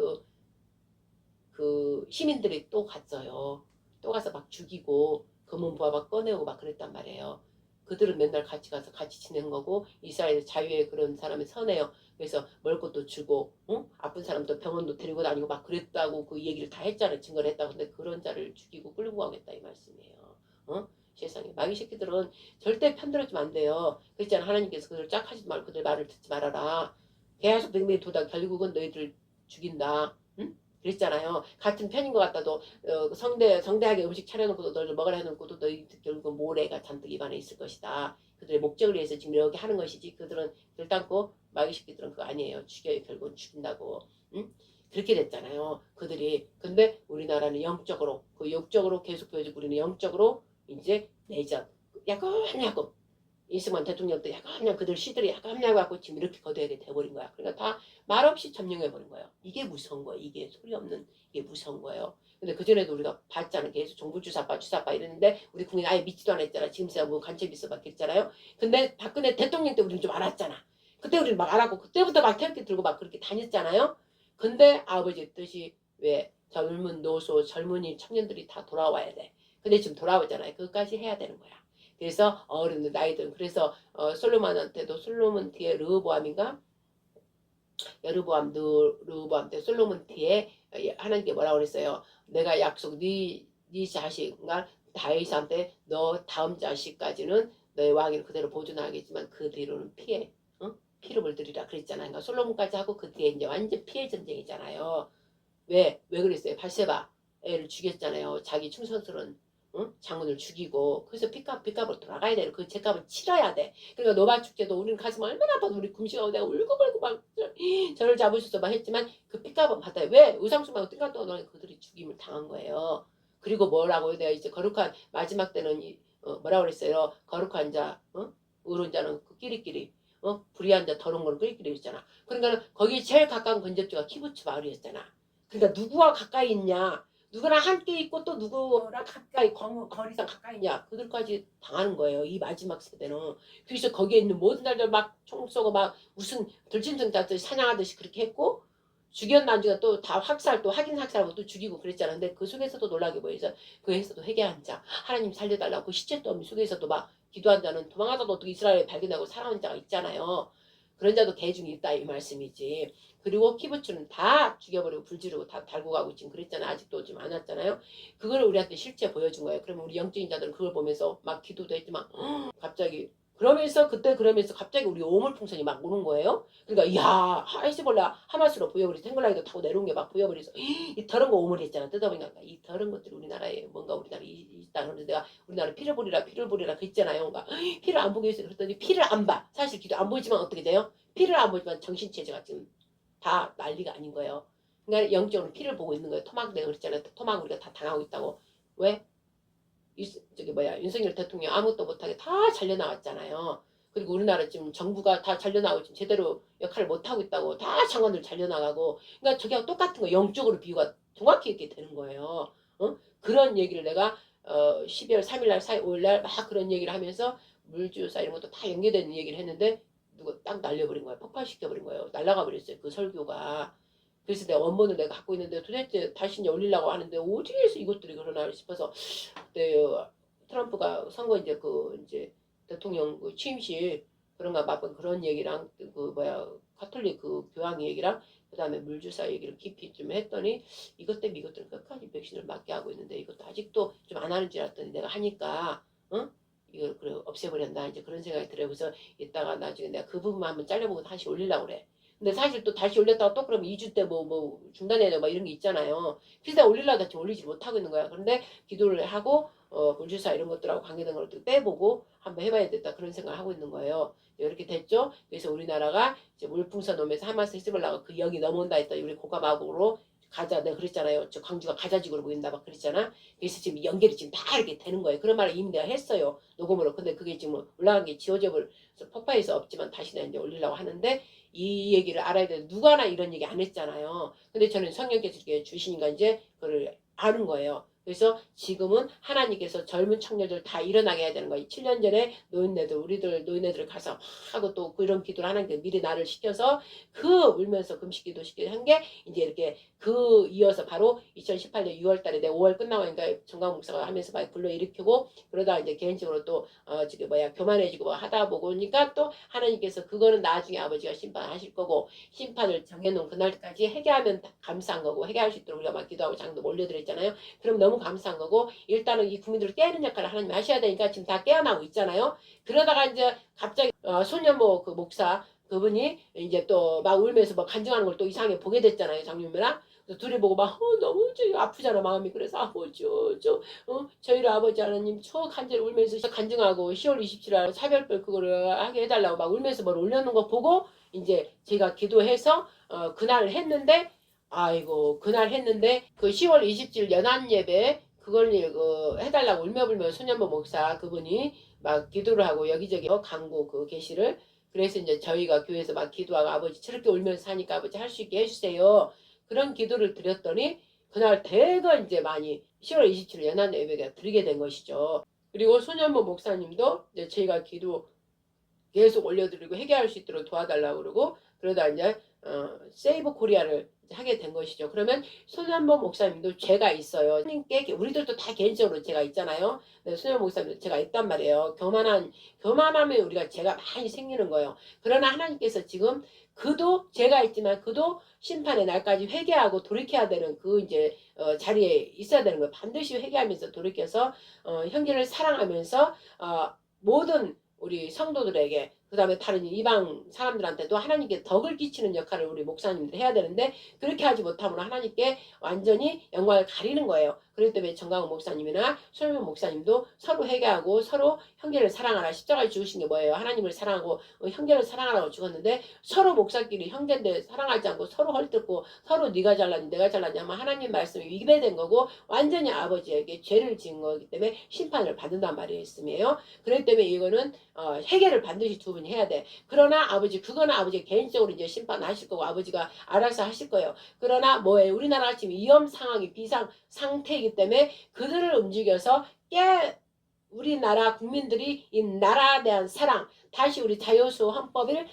그 시민들이 또 갔어요. 또 가서 막 죽이고 검은 부하 막 꺼내오고 막 그랬단 말이에요. 그들은 맨날 같이 가서 같이 지낸 거고 이스라엘 자유의 그런 사람이 선해요. 그래서 먹을 것도 주고 아픈 사람도 병원도 데리고 다니고 막 그랬다고 그 얘기를 다 했잖아요. 증거를 했다고. 근데 그런 자를 죽이고 끌고 가겠다 이 말씀이에요. 세상에 마귀 새끼들은 절대 편들어주면 안 돼요. 그랬잖아. 하나님께서 그들 짝 하지도 말고 그들 말을 듣지 말아라. 계속 맹맹이 도다 결국은 너희들 죽인다. 응? 그랬잖아요. 같은 편인 것 같아도 성대하게 음식 차려놓고도 너를 먹으라 해놓고도 너희 결국 모래가 잔뜩 입안에 있을 것이다. 그들의 목적을 위해서 지금 이렇게 하는 것이지 그들은 결단코 마귀 새끼들은 그거 아니에요. 죽여요. 결국은 죽인다고. 응? 그렇게 됐잖아요. 그들이. 근데 우리나라는 영적으로 그 육적으로 계속 보여주고 우리는 영적으로 이제 내전 야금야금 이승만 대통령도 야금야금 그들 시들이 야금야금 갖고 지금 이렇게 거대하게 돼버린 거야. 그러니까 다 말없이 점령해버린 거예요. 이게 무서운 거예요. 이게 소리 없는 이게 무서운 거예요. 근데 그전에도 우리가 봤잖아요. 계속 정부 주사파 이랬는데 우리 국민 아예 믿지도 않았잖아. 지금서야 뭐 간첩 있어 봤겠잖아요. 근데 박근혜 대통령 때 우리는 좀 알았잖아. 그때 우리는 막 알았고 그때부터 막 태극기 들고 막 그렇게 다녔잖아요. 근데 아버지 뜻이 왜 젊은 노소 젊은이 청년들이 다 돌아와야 돼. 근데 지금 돌아오잖아요. 그것까지 해야 되는 거야. 그래서 어른들 나이들은 그래서 솔로몬한테도 솔로몬 뒤에 르호보암인가 르호보암 때 솔로몬 뒤에 하나님께 뭐라고 그랬어요. 내가 약속 네 자식인가 다윗한테 너 다음 자식까지는 너의 왕위를 그대로 보존하겠지만 그 뒤로는 피해 피를 물들이라 그랬잖아요. 그러니까 솔로몬까지 하고 그 뒤에 이제 완전 피해 전쟁이잖아요. 왜 그랬어요? 바세바 애를 죽였잖아요. 자기 충성스러운 장군을 죽이고 그래서 빚값으로 돌아가야 돼. 그 죄값을 치러야 돼. 그러니까 노바 축제도 우리는 가슴 얼마나 아파서 우리 금식하고 내가 울고불고 막 저를 잡으셔서 막 했지만 그 빚값은 받아요. 왜? 의상수마고 띵가또 그들이 죽임을 당한 거예요. 그리고 뭐라고 내가 이제 거룩한 마지막 때는 뭐라고 그랬어요? 거룩한 자, 의로운 자는 그 끼리끼리 불의한 자 더러운 거는 끼리끼리 있잖아. 그러니까 거기 제일 가까운 근접지가 키부츠 마을이었잖아. 그러니까 누구와 가까이 있냐? 누구랑 함께 있고 또 누구랑 가까이 거리상 가까이 있냐? 그들까지 당하는 거예요. 이 마지막 세대는. 그래서 거기에 있는 모든 자들 막 총 쏘고 막 무슨 들짐승자들 사냥하듯이 그렇게 했고 죽였나 안 죽였나 또 다 확살 또 확인 학살하고 또 죽이고 그랬잖아. 근데 그 속에서도 놀라게 보여서 그에서도 회개한 자 하나님 살려달라고 그 시체도 없는 속에서도 막 기도한 자는 도망하다도 어떻게 이스라엘에 발견하고 살아온 자가 있잖아요. 그런 자도 개중이 있다 이 말씀이지. 그리고 키부츠는 다 죽여버리고 불지르고 다 달고 가고 지금 그랬잖아. 아직도 지금 안 왔잖아요. 그걸 우리한테 실제 보여준 거예요. 그러면 우리 영적인 자들은 그걸 보면서 막 기도도 했지만 갑자기 그러면서 갑자기 우리 오물풍선이 막 오는 거예요. 그러니까 이야 하이스볼라 하마스로 보여버리지 탱글라이더 타고 내려온 게 막 보여버려서 이 더러운 거 오물이 있잖아. 뜯어보니까 이 더러운 것들이 우리나라에 뭔가 우리나라에 있다. 그런데 내가 우리나라 피를 보리라 그랬잖아요. 그러니까 피를 안 보기 위해서 그랬더니 피를 안 봐. 사실 기도 안 보이지만 어떻게 돼요? 피를 안 보지만 정신체제가 지금 다 난리가 아닌 거예요. 그러니까 영적으로 피를 보고 있는 거예요. 토막 내가 그랬잖아요. 토막 우리가 다 당하고 있다고. 왜? 윤석열 대통령 아무것도 못하게 다 잘려나왔잖아요. 그리고 우리나라 지금 정부가 다 잘려나가고 지금 제대로 역할을 못하고 있다고 다 장관들 잘려나가고 그러니까 저기하고 똑같은 거 영적으로 비유가 정확히 이렇게 되는 거예요. 그런 얘기를 내가 12월 3일날 5일날 막 그런 얘기를 하면서 물주사 이런 것도 다 연계되는 얘기를 했는데 누가 딱 날려버린 거야. 폭발시켜버린 거예요. 날라가 버렸어요. 그 설교가. 그래서 내가 원본을 내가 갖고 있는데 도대체 다시 이제 올리려고 하는데 어디에서 이것들이 그러나 싶어서 그때 트럼프가 선거 이제 이제 대통령 취임식 그런가 막 그런 얘기랑 가톨릭 교황 얘기랑 그다음에 물주사 얘기를 깊이 좀 했더니 이것 때문에 이것들은 끝까지 백신을 맞게 하고 있는데 이것도 아직도 좀 안 하는 줄 알았더니 내가 하니까 이걸 그래 없애버렸나 이제 그런 생각이 들어요. 그래서 이따가 나중에 내가 그 부분만 한번 잘라보고 다시 올리려고 그래. 근데 사실 또 다시 올렸다가 또 그러면 2주 때 중단해야 되고 막 이런 게 있잖아요. 그래서 올리려다 지금 올리지 못하고 있는 거야. 그런데 기도를 하고 물주사 이런 것들하고 관계된 것들 빼보고 한번 해봐야 겠다 그런 생각을 하고 있는 거예요. 이렇게 됐죠. 그래서 우리나라가 이제 물풍선 오면서 하마스 히즈볼라가 그 여기 넘어온다 했더니 우리 고가마국으로 가자 내가 그랬잖아요. 저 광주가 가자지구로 보인다 막 그랬잖아. 그래서 지금 연결이 지금 다 이렇게 되는 거예요. 그런 말을 이미 내가 했어요. 녹음으로. 근데 그게 지금 올라간 게 지워져 버려서 폭파해서 없지만 다시 내가 이제 올리려고 하는데 이 얘기를 알아야 돼. 누가나 이런 얘기 안 했잖아요. 근데 저는 성령께서 이렇게 주시니까 이제 그걸 아는 거예요. 그래서 지금은 하나님께서 젊은 청년들 다 일어나게 해야 되는 거예요. 7년 전에 노인네들 우리들 노인네들 가서 하고 또 그런 기도를 하나님께 미리 나를 시켜서 울면서 금식 기도 시키게 한 게 이제 이렇게 이어서 바로 2018년 6월 달에 내 5월 끝나고 하니까 정강 목사가 하면서 막 불러일으키고 그러다 이제 개인적으로 또 지금 교만해지고 하다 보니까 또 하나님께서 그거는 나중에 아버지가 심판하실 거고 심판을 정해놓은 그날까지 회개하면 감사한 거고 회개할 수 있도록 우리가 막 기도하고 장도 올려드렸잖아요. 그럼 너무 감사한 거고 일단은 이 국민들을 깨는 역할을 하나님이 하셔야 되니까 지금 다 깨어나고 있잖아요. 그러다가 이제 갑자기 소년모 그 목사 그분이 이제 또 막 울면서 뭐 간증하는 걸 또 이상하게 보게 됐잖아요. 장윤매랑 둘이 보고 막 너무 아프잖아 마음이. 그래서 아버지 저희를 아버지 하나님 간절히 울면서 간증하고 10월 27일 차별별 그거를 하게 해달라고 막 울면서 뭘 올려놓은 거 보고 이제 제가 기도해서 그날 했는데 아이고 그날 했는데 그 10월 27일 연안 예배 그걸 해달라고 울며불며 소년모 목사 그분이 막 기도를 하고 여기저기 강구 그 계시를 그래서 이제 저희가 교회에서 막 기도하고 아버지 저렇게 울면서 사니까 아버지 할 수 있게 해주세요. 그런 기도를 드렸더니 그날 대거 이제 많이 10월 27일 연안 예배가 드리게 된 것이죠. 그리고 소년모 목사님도 이제 저희가 기도 계속 올려드리고 회개할 수 있도록 도와달라고 그러고 그러다 이제 세이브 코리아를 하게 된 것이죠. 그러면 손현보 목사님도 죄가 있어요. 하나님께 우리들도 다 개인적으로 죄가 있잖아요. 손현보 목사님도 죄가 있단 말이에요. 교만하면 우리가 죄가 많이 생기는 거예요. 그러나 하나님께서 지금 그도 죄가 있지만 그도 심판의 날까지 회개하고 돌이켜야 되는 이제 자리에 있어야 되는 거예요. 반드시 회개하면서 돌이켜서 형제를 사랑하면서 모든 우리 성도들에게 그 다음에 다른 이방 사람들한테도 하나님께 덕을 끼치는 역할을 우리 목사님들이 해야 되는데 그렇게 하지 못하면 하나님께 완전히 영광을 가리는 거예요. 그렇기 때문에 정강훈 목사님이나 손현보 목사님도 서로 회개하고 서로 형제를 사랑하라. 십자가에 죽으신 게 뭐예요? 하나님을 사랑하고 형제를 사랑하라고 죽었는데 서로 목사끼리 형제인데 사랑하지 않고 서로 헐뜯고 서로 네가 잘났니 내가 잘났니 하면 하나님 말씀이 위배된 거고 완전히 아버지에게 죄를 지은 거기 때문에 심판을 받는단 말이었음이에요. 그렇기 때문에 이거는 회개를 반드시 두 분이 해야 돼. 그러나 아버지 그거는 아버지 개인적으로 이제 심판하실 거고 아버지가 알아서 하실 거예요. 그러나 뭐예요? 우리나라가 지금 위험 상황이 비상 상태이기 때문에 그들을 움직여서 우리나라 국민들이 이 나라에 대한 사랑 다시 우리 자유수 헌법을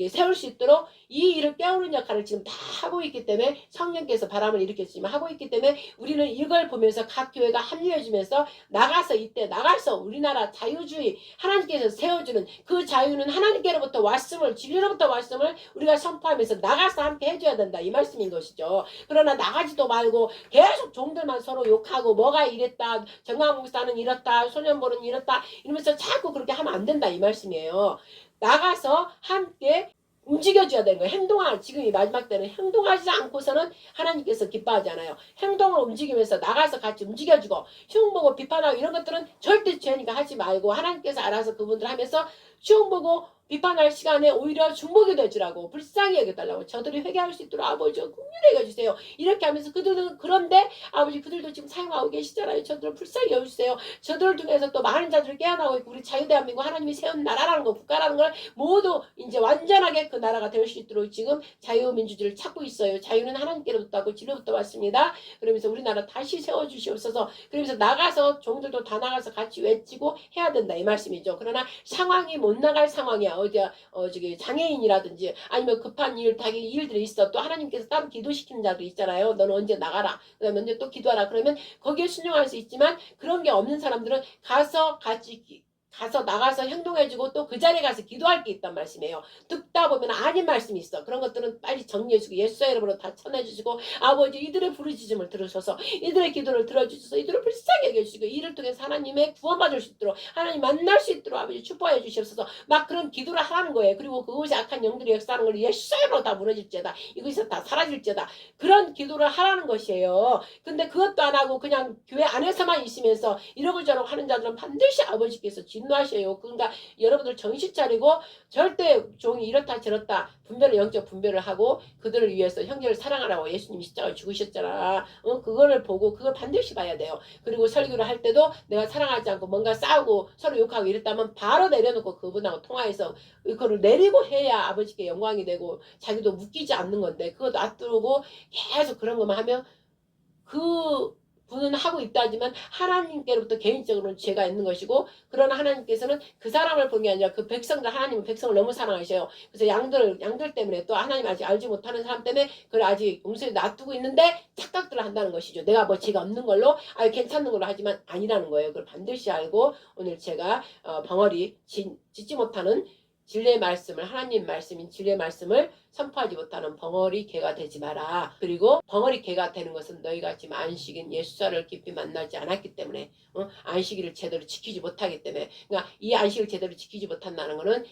세울 수 있도록 이 일을 깨우는 역할을 지금 다 하고 있기 때문에 성령께서 바람을 일으켰지만 하고 있기 때문에 우리는 이걸 보면서 각 교회가 합류해주면서 나가서 우리나라 자유주의 하나님께서 세워주는 그 자유는 하나님께로부터 왔음을 진리로부터 왔음을 우리가 선포하면서 나가서 함께 해줘야 된다 이 말씀인 것이죠. 그러나 나가지도 말고 계속 종들만 서로 욕하고 뭐가 이랬다 정강 목사는 이렇다 소년보는 이렇다 이러면서 자꾸 그렇게 하면 안 된다 이 말씀이에요. 나가서 함께 움직여줘야 되는 거예요. 지금 이 마지막 때는 행동하지 않고서는 하나님께서 기뻐하지 않아요. 행동을 움직이면서 나가서 같이 움직여주고 시험 보고 비판하고 이런 것들은 절대 죄니까 하지 말고 하나님께서 알아서 그분들 하면서 시험 보고 비판할 시간에 오히려 중복이 되주라고 불쌍히 여겨달라고 저들이 회개할 수 있도록 아버지 긍휼히 여겨주세요. 이렇게 하면서 그들은 그런데 아버지 그들도 지금 사용하고 계시잖아요. 저들을 불쌍히 여겨주세요. 저들을 통해서 또 많은 자들을 깨어나고 있고 우리 자유대한민국 하나님이 세운 나라라는 거 국가라는 걸 모두 이제 완전하게 그 나라가 될 수 있도록 지금 자유민주주의를 찾고 있어요. 자유는 하나님께로부터 하고 진로부터 왔습니다. 그러면서 우리나라 다시 세워주시옵소서. 그러면서 나가서 종들도 다 나가서 같이 외치고 해야 된다 이 말씀이죠. 그러나 상황이 못 나갈 상황이야. 어디야 저기 장애인이라든지 아니면 급한 일 자기 일들이 있어. 또 하나님께서 따로 기도시키는 자도 있잖아요. 너는 언제 나가라. 그다음에 언제 또 기도하라. 그러면 거기에 순종할 수 있지만 그런 게 없는 사람들은 가서 같이 나가서 행동해주고 또 그 자리에 가서 기도할 게 있단 말씀이에요. 듣다 보면 아닌 말씀이 있어. 그런 것들은 빨리 정리해주고 예수의 이름으로 다 쳐내주시고 아버지 이들의 부르짖음을 들으셔서 이들의 기도를 들어주셔서 이들을 불쌍히 여겨주시고 이를 통해서 하나님의 구원받을 수 있도록 하나님 만날 수 있도록 아버지 축복해 주시옵소서. 막 그런 기도를 하라는 거예요. 그리고 그것이 악한 영들이 역사하는 걸 예수의 이름으로 다 무너질지어다. 이것이 다 사라질지어다. 그런 기도를 하라는 것이에요. 근데 그것도 안 하고 그냥 교회 안에서만 있으면서 이러고 저러고 하는 자들은 반드시 아버지께서 진노하셔요. 그러니까 여러분들 정신 차리고 절대 종이 이렇다 저렇다 분별을 영적 분별을 하고 그들을 위해서 형제를 사랑하라고 예수님이 십자가를 죽으셨잖아. 그거를 보고 그걸 반드시 봐야 돼요. 그리고 설교를 할 때도 내가 사랑하지 않고 뭔가 싸우고 서로 욕하고 이랬다면 바로 내려놓고 그분하고 통화해서 그거를 내리고 해야 아버지께 영광이 되고 자기도 묶이지 않는 건데 그거 놔두고 계속 그런 것만 하면 그 분은 하고 있다지만 하나님께로부터 개인적으로는 죄가 있는 것이고 그러나 하나님께서는 그 사람을 본 게 아니라 그 백성들 하나님은 백성을 너무 사랑하셔요. 그래서 양들 때문에 또 하나님 아직 알지 못하는 사람 때문에 그걸 아직 용서에 놔두고 있는데 착각들을 한다는 것이죠. 내가 뭐 죄가 없는 걸로 괜찮은 걸로 하지만 아니라는 거예요. 그걸 반드시 알고 오늘 제가 벙어리 짓지 못하는 진리의 말씀을 하나님 말씀인 진리의 말씀을 선포하지 못하는 벙어리 개가 되지 마라. 그리고 벙어리 개가 되는 것은 너희가 지금 안식인 예수사를 깊이 만나지 않았기 때문에 안식일을 제대로 지키지 못하기 때문에 그러니까 이 안식을 제대로 지키지 못한다는 것은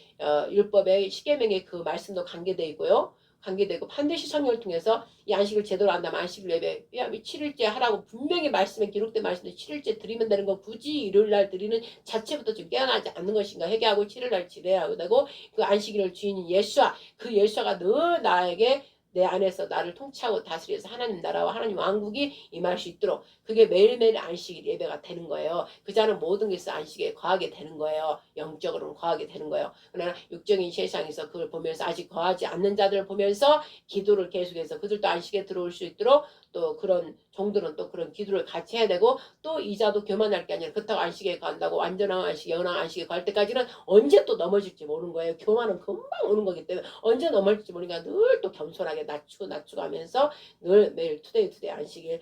율법의 십계명의 그 말씀도 관계되어 있고요. 관계되고 반드시 성령을 통해서 이 안식을 제대로 한다면 안식일 예배 7일째 하라고 분명히 말씀에 기록된 말씀에 7일째 드리면 되는 거 굳이 일요일날 드리는 자체부터 좀 깨어나지 않는 것인가 회개하고 7일날 지내야 되고 그 안식일을 주인인 예수와 그 예수가 늘 나에게 내 안에서 나를 통치하고 다스려서 하나님 나라와 하나님 왕국이 임할 수 있도록 그게 매일매일 안식일 예배가 되는 거예요. 그 자는 모든 것을 안식에 거하게 되는 거예요. 영적으로는 거하게 되는 거예요. 그러나 육적인 세상에서 그걸 보면서 아직 거하지 않는 자들을 보면서 기도를 계속해서 그들도 안식에 들어올 수 있도록 또 그런 종들은 또 그런 기도를 같이 해야 되고 또 이자도 교만할 게 아니라 그렇다고 안식에 간다고 완전한 안식, 영원한 안식에 갈 때까지는 언제 또 넘어질지 모르는 거예요. 교만은 금방 오는 거기 때문에 언제 넘어질지 모르니까 늘 또 겸손하게 낮추고 하면서 늘 매일 투데이 안식일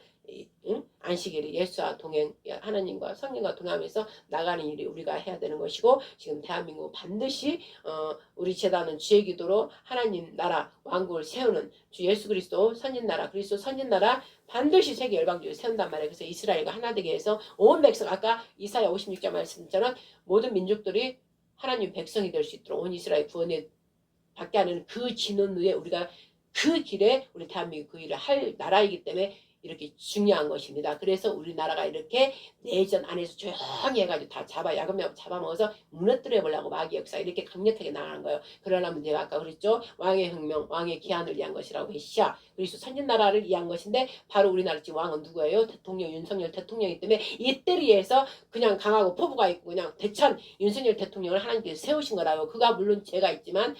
안식일이 예수와 동행 하나님과 성령과 동행하면서 나가는 일이 우리가 해야 되는 것이고 지금 대한민국 반드시 우리 제단은 주의 기도로 하나님 나라 왕국을 세우는 주 예수 그리스도 선진나라 그리스도 선진나라 반드시 세계 열방주에 세운단 말이에요. 그래서 이스라엘과 하나 되게 해서 온 백성 아까 이사야 56장 말씀처럼 모든 민족들이 하나님 백성이 될 수 있도록 온 이스라엘 구원에 받게 하는 그 진원 위에 우리가 그 길에 우리 대한민국 그 일을 할 나라이기 때문에 이렇게 중요한 것입니다. 그래서 우리나라가 이렇게 내전 안에서 조용히 해가지고 다 야금야금 잡아먹어서 무너뜨려 보려고 마귀 역사 이렇게 강력하게 나가는 거예요. 그러려면 제가 아까 그랬죠. 왕의 혁명, 왕의 기한을 위한 것이라고 했시야. 그리고 선진나라를 위한 것인데 바로 우리나라 지금 왕은 누구예요? 대통령 윤석열 대통령이기 때문에 이때를 위해서 그냥 강하고 포부가 있고 그냥 대천 윤석열 대통령을 하나님께서 세우신 거라고. 그가 물론 죄가 있지만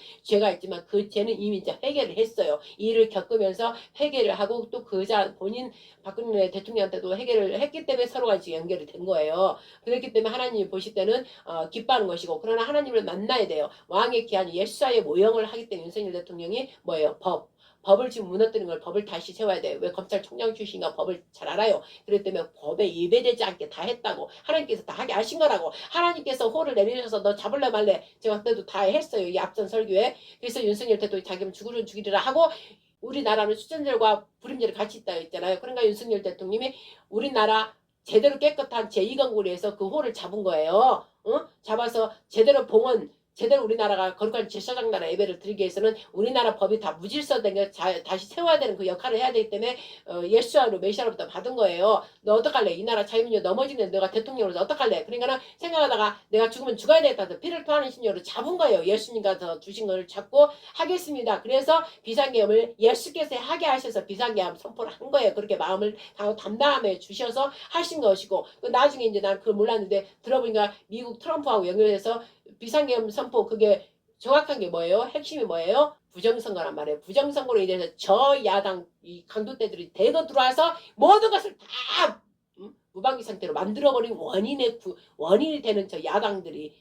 그 죄는 이미 이제 회개를 했어요. 이 일을 겪으면서 회개를 하고 또 그 자 본인 박근혜 대통령한테도 해결을 했기 때문에 서로가 지금 연결이 된 거예요. 그렇기 때문에 하나님이 보실 때는 기뻐하는 것이고 그러나 하나님을 만나야 돼요. 왕의 기한 예수와의 모형을 하기 때문에 윤석열 대통령이 뭐예요? 법을 지금 무너뜨린 걸 법을 다시 세워야 돼요. 왜 검찰총장 출신인가 법을 잘 알아요. 그렇기 때문에 법에 예배되지 않게 다 했다고. 하나님께서 다 하게 하신 거라고. 하나님께서 호를 내리셔서 너 잡을래 말래. 제가 그때도 다 했어요. 이 앞선 설교에. 그래서 윤석열 대통령이 자기는 죽이리라 하고 우리나라는 수전제과 불임제를 같이 있다 했잖아요. 그러니까 윤석열 대통령이 우리나라 제대로 깨끗한 제2강국을 해서 그 호를 잡은 거예요. 잡아서 제대로 봉헌 제대로 우리나라가 거룩한 제사장 나라 예배를 드리기 위해서는 우리나라 법이 다 무질서된 게 다시 세워야 되는 그 역할을 해야 되기 때문에 예수아로 메시아로부터 받은 거예요. 너 어떡할래? 이 나라 자유민주 넘어지면 너가 대통령으로서 어떡할래? 그러니까는 생각하다가 내가 죽으면 죽어야 되겠다. 피를 토하는 심령으로 잡은 거예요. 예수님과 주신 걸 잡고 하겠습니다. 그래서 비상계엄을 예수께서 하게 하셔서 비상계엄 선포를 한 거예요. 그렇게 마음을 담담해 주셔서 하신 것이고 나중에 이제 난 그걸 몰랐는데 들어보니까 미국 트럼프하고 연결해서 비상계엄 선포 그게 정확한 게 뭐예요? 핵심이 뭐예요? 부정선거란 말이에요. 부정선거로 인해서 저 야당 이 강도떼들이 대거 들어와서 모든 것을 다 무방비 상태로 만들어버린 원인이 되는 저 야당들이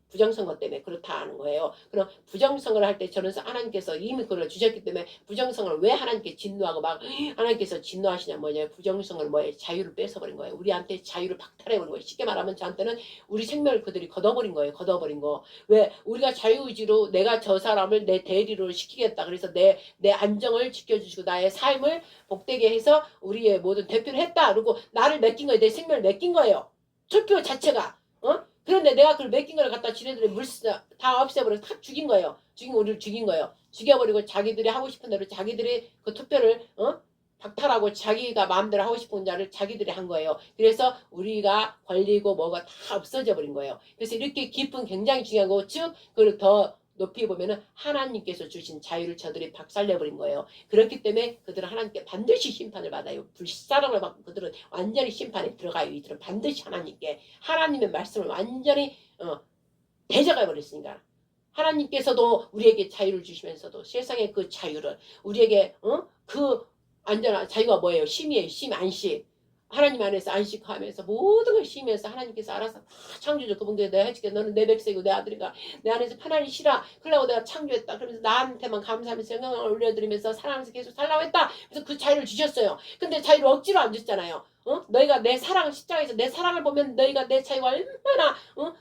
부정선거 때문에 그렇다는 거예요. 그럼 부정선거를 할 때 저는 하나님께서 이미 그걸 주셨기 때문에 부정선거를 왜 하나님께 진노하고 막 하나님께서 진노하시냐 뭐냐 부정선거를 뭐예요? 자유를 뺏어버린 거예요. 우리한테 자유를 박탈해버린 거예요. 쉽게 말하면 저한테는 우리 생명을 그들이 걷어버린 거예요. 걷어버린 거. 왜? 우리가 자유의지로 내가 저 사람을 내 대리로 시키겠다. 그래서 내 안정을 지켜주시고 나의 삶을 복되게 해서 우리의 모든 대표를 했다. 그리고 나를 맡긴 거예요. 내 생명을 맡긴 거예요. 투표 자체가. 그런데 내가 그걸 맡긴 걸 갖다 지네들이 다 없애버리고 다 죽인 거예요. 우리를 죽인 거예요. 죽여버리고 자기들이 하고 싶은 대로 자기들이 그 투표를 박탈하고 자기가 마음대로 하고 싶은 자를 자기들이 한 거예요. 그래서 우리가 권리고 뭐가 다 없어져 버린 거예요. 그래서 이렇게 깊은 굉장히 중요한 거 즉 그걸 더 높이 보면은 하나님께서 주신 자유를 저들이 박살내버린 거예요. 그렇기 때문에 그들은 하나님께 반드시 심판을 받아요. 불사랑을 받고 그들은 완전히 심판에 들어가요. 이들은 반드시 하나님의 말씀을 완전히 대적해 버렸으니까. 하나님께서도 우리에게 자유를 주시면서도 세상의 그 자유를 우리에게 그 안전한 자유가 뭐예요? 쉼이에요. 쉼, 안식. 하나님 안에서 안식하면서 모든 걸 쉬면서 하나님께서 알아서 다 창조주 그분께 내가 해줄게. 너는 내 백성이고 내 아들이가 내 안에서 편안히 쉬라. 그러려고 내가 창조했다. 그러면서 나한테만 감사하면서 영광을 올려드리면서 사랑하면서 계속 살라고 했다. 그래서 그 자유를 주셨어요. 근데 자유를 억지로 안 줬잖아요. 너희가 내 사랑 십자가에서 내 사랑을 보면 너희가 내 자유가 얼마나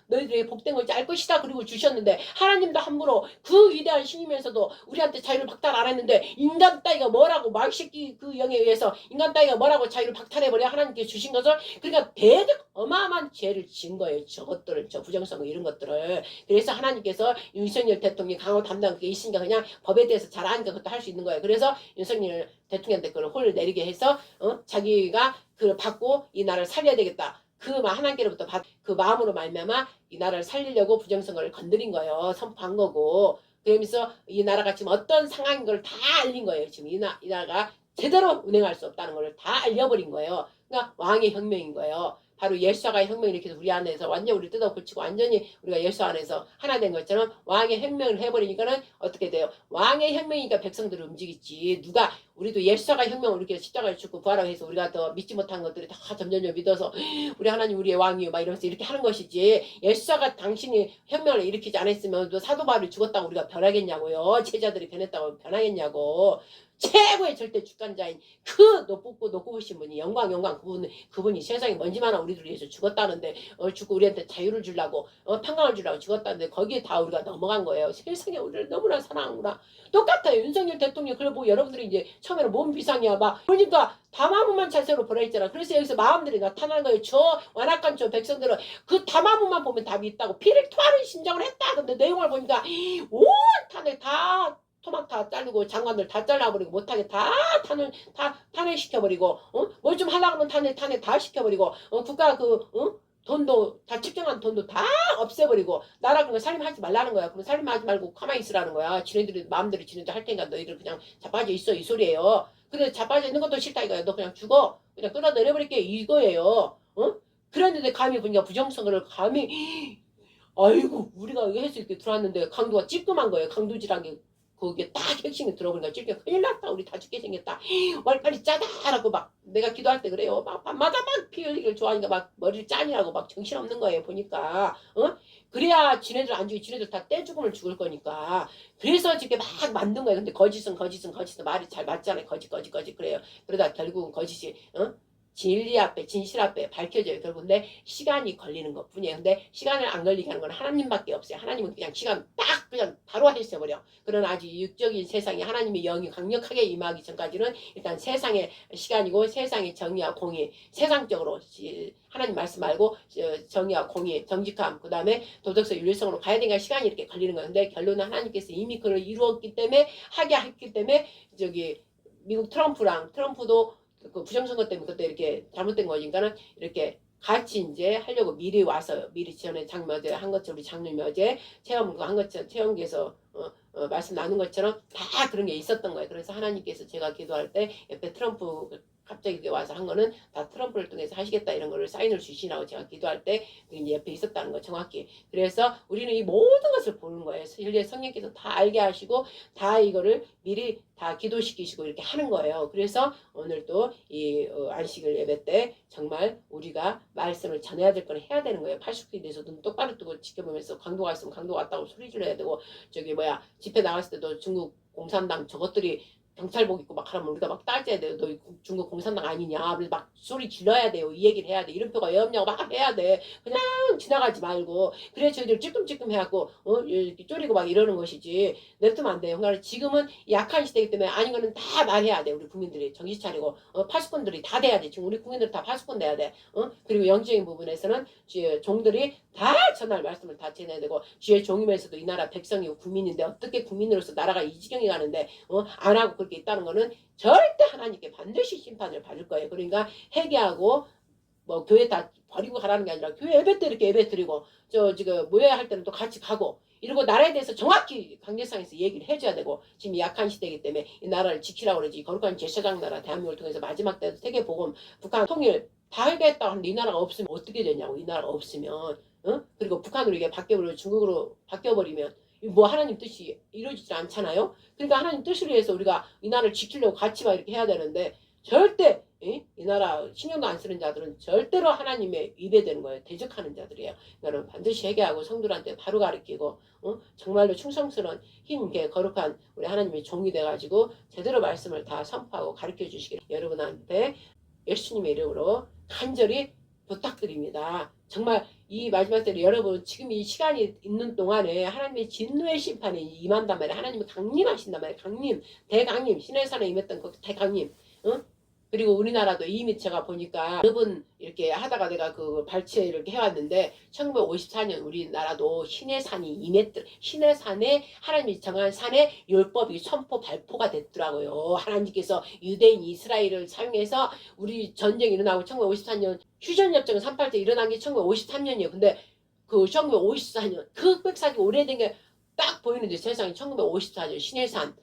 너희들에게 복된 건지 알 것이다. 그리고 주셨는데 하나님도 함부로 그 위대한 신이면서도 우리한테 자유를 박탈 안 했는데 인간 따위가 뭐라고 말새끼 그 영에 의해서 인간 따위가 뭐라고 자유를 박탈해버려 하나님께 주신 것을 그러니까 대득 어마어마한 죄를 진 거예요. 저것들을 저 부정선거 이런 것들을. 그래서 하나님께서 윤석열 대통령이 강호 담당 그게 있으니까 그냥 법에 대해서 잘 아니까 그것도 할 수 있는 거예요. 그래서 윤석열 대통령한테 그걸 홀을 내리게 해서 자기가 그걸 받고 이 나라를 살려야 되겠다. 하나님께로부터 그 마음으로 말미암아 이 나라를 살리려고 부정선거를 건드린 거예요. 선포한 거고. 그러면서 이 나라가 지금 어떤 상황인 걸 다 알린 거예요. 지금 이 나라가 제대로 운행할 수 없다는 걸 다 알려버린 거예요. 그러니까 왕의 혁명인 거예요. 바로 예수아가 혁명을 일으켜서 우리 안에서 완전 우리 뜯어 고치고 완전히 우리가 예수 안에서 하나 된 것처럼 왕의 혁명을 해버리니까는 어떻게 돼요? 왕의 혁명이니까 백성들을 움직이지. 누가 우리도 예수아가 혁명을 이렇게 십자가를 죽고 부활하고 해서 우리가 더 믿지 못한 것들이 다 점점점 믿어서 우리 하나님 우리의 왕이요 막 이러면서 이렇게 하는 것이지. 예수아가 당신이 혁명을 일으키지 않았으면 또 사도 바울이 죽었다고 우리가 변하겠냐고요. 제자들이 변했다고 변하겠냐고. 최고의 절대 주권자인 그 높고 보신 분이 영광 그분이 세상에 먼지만한 우리들을 위해서 죽었다는데 죽고 우리한테 자유를 주려고 평강을 주려고 죽었다는데 거기에 다 우리가 넘어간 거예요. 세상에 우리를 너무나 사랑하구나. 똑같아요. 윤석열 대통령 그걸 보고 여러분들이 이제 처음에는 몸 비상이야 막 그러니까 담화문만 자세로 보라 했잖아. 그래서 여기서 마음들이 나타나는 거예요. 저 완악한 저 백성들은 그 담화문만 보면 답이 있다고 피를 토하는 심정을 했다. 근데 내용을 보니까 온 탄핵 다 토막 다 자르고 장관들 다 잘라버리고 못하게 다 탄핵시켜버리고 뭘 좀 하려고 하면 탄핵 다 시켜버리고 국가 돈도 다 측정한 돈도 다 없애버리고 나라 그거 살림하지 말라는 거야. 그럼 살림하지 말고 가만히 있으라는 거야. 지네들이 마음대로 지네들 할 테니까 너희들 그냥 자빠져 있어 이 소리예요. 근데 자빠져 있는 것도 싫다 이거야. 너 그냥 죽어. 그냥 끌어내려버릴게 이거예요. 그랬는데 감히 보니까 부정선거를 감히 아이고 우리가 해서 이렇게 들어왔는데 강도가 찌끔한 거예요. 강도질한 게 그게 딱 핵심이 들어보니까 찔겨 큰일 났다 우리 다 죽게 생겼다 빨리 짜다라고 막 내가 기도할 때 그래요 막 밤마다 막 피 흘리기를 좋아하니까 막 머리를 짜니라고 막 정신없는 거예요 보니까 그래야 지네들 안 죽이 지네들 다 떼죽음을 죽을 거니까 그래서 이렇게 막 만든 거예요. 근데 거짓은 말이 잘 맞잖아요. 거짓 그래요. 그러다 결국은 거짓이 진리 앞에 진실 앞에 밝혀져요. 결국 근데 시간이 걸리는 것 뿐이에요. 근데 시간을 안 걸리게 하는 건 하나님밖에 없어요. 하나님은 그냥 시간 딱 그냥 바로 하셔버려. 그러나 아직 육적인 세상에 하나님의 영이 강력하게 임하기 전까지는 일단 세상의 시간이고 세상의 정의와 공의, 세상적으로 하나님 말씀 말고 정의와 공의, 정직함, 그 다음에 도덕성, 윤리성으로 가야 되니까 시간이 이렇게 걸리는 건데 결론은 하나님께서 이미 그걸 이루었기 때문에 하게 했기 때문에 저기 미국 트럼프도 그 부정선거 때문에 그때 이렇게 잘못된 거니까는 이렇게 같이 이제 하려고 미리 와서 미리 전에 장묘제 한 것처럼 우리 장로묘제 체험 한 것처럼 체험기에서 말씀 나눈 것처럼 다 그런 게 있었던 거예요. 그래서 하나님께서 제가 기도할 때 옆에 트럼프 갑자기 와서 한 거는 다 트럼프를 통해서 하시겠다 이런 거를 사인을 주시라고 제가 기도할 때 옆에 있었다는 거 정확히. 그래서 우리는 이 모든 것을 보는 거예요. 실제 성령께서 다 알게 하시고 다 이거를 미리 다 기도시키시고 이렇게 하는 거예요. 그래서 오늘 또 이 안식일 예배 때 정말 우리가 말씀을 전해야 될 건 해야 되는 거예요. 80기 돼서 눈 똑바로 뜨고 지켜보면서 강도가 있으면 강도 왔다고 소리 질러야 되고 저기 뭐야 집회 나갔을 때도 중국 공산당 저것들이 경찰복 입고 막 하면 우리가 막 따져야 돼요. 너 중국 공산당 아니냐. 그래서 막 소리 질러야 돼요. 이 얘기를 해야 돼. 이름표가 왜 없냐고 막 해야 돼. 그냥 지나가지 말고. 그래 저희들 찔끔찔끔 해갖고 이렇게 쪼리고 막 이러는 것이지. 냅두면 안 돼요. 그러니까 지금은 약한 시대이기 때문에 아닌 거는 다 말해야 돼. 우리 국민들이 정신 차리고 파수꾼들이 다 돼야 돼. 지금 우리 국민들 다 파수꾼 돼야 돼. 그리고 영적인 부분에서는 종들이 다 전할 말씀을 다 전해야 되고 주의 종이면서도 이 나라 백성이 국민인데 어떻게 국민으로서 나라가 이 지경에 가는데 안 하고 그렇게 있다는 거는 절대 하나님께 반드시 심판을 받을 거예요. 그러니까 회개하고 뭐 교회 다 버리고 가라는 게 아니라 교회 예배 때 이렇게 예배 드리고 저 지금 모여야 할 때는 또 같이 가고 이러고 나라에 대해서 정확히 강제상에서 얘기를 해줘야 되고 지금 약한 시대이기 때문에 이 나라를 지키라고 그러지. 거룩한 제사장 나라 대한민국을 통해서 마지막 때도 세계복음 북한 통일 다 하겠다고 하는데 이 나라가 없으면 어떻게 되냐고. 이 나라가 없으면 그리고 북한으로 이게 바뀌어버리면 중국으로 바뀌어버리면 뭐 하나님 뜻이 이루어지지 않잖아요. 그러니까 하나님 뜻을 위해서 우리가 이 나라를 지키려고 같이 막 이렇게 해야 되는데 절대 이 나라 신경도 안 쓰는 자들은 절대로 하나님의 위배되는 거예요. 대적하는 자들이에요. 그러니까 반드시 회개하고 성도들한테 바로 가르치고 정말로 충성스러운 힘있게 거룩한 우리 하나님의 종이 돼가지고 제대로 말씀을 다 선포하고 가르쳐 주시길 여러분한테 예수님의 이름으로 간절히 부탁드립니다. 정말 이 마지막 때는 여러분 지금 이 시간이 있는 동안에 하나님의 진노의 심판이 임한단 말이에요. 하나님이 강림하신단 말이에요. 강림, 대강림, 신의 산에 임했던 그 대강림. 그리고 우리나라도 이미 제가 보니까 여러분 이렇게 하다가 내가 그 발췌 이렇게 해왔는데 1954년 우리나라도 신의 산이 임했더 신의 산에 하나님이 정한 산에 율법이 선포 발포가 됐더라고요. 하나님께서 유대인 이스라엘을 사용해서 우리 전쟁이 일어나고 1954년 휴전협정 3.8때 일어난 게 1953년이에요. 근데 그 1954년 그 흑백사기 오래된 게 딱 보이는데 세상에 1954년 신의 산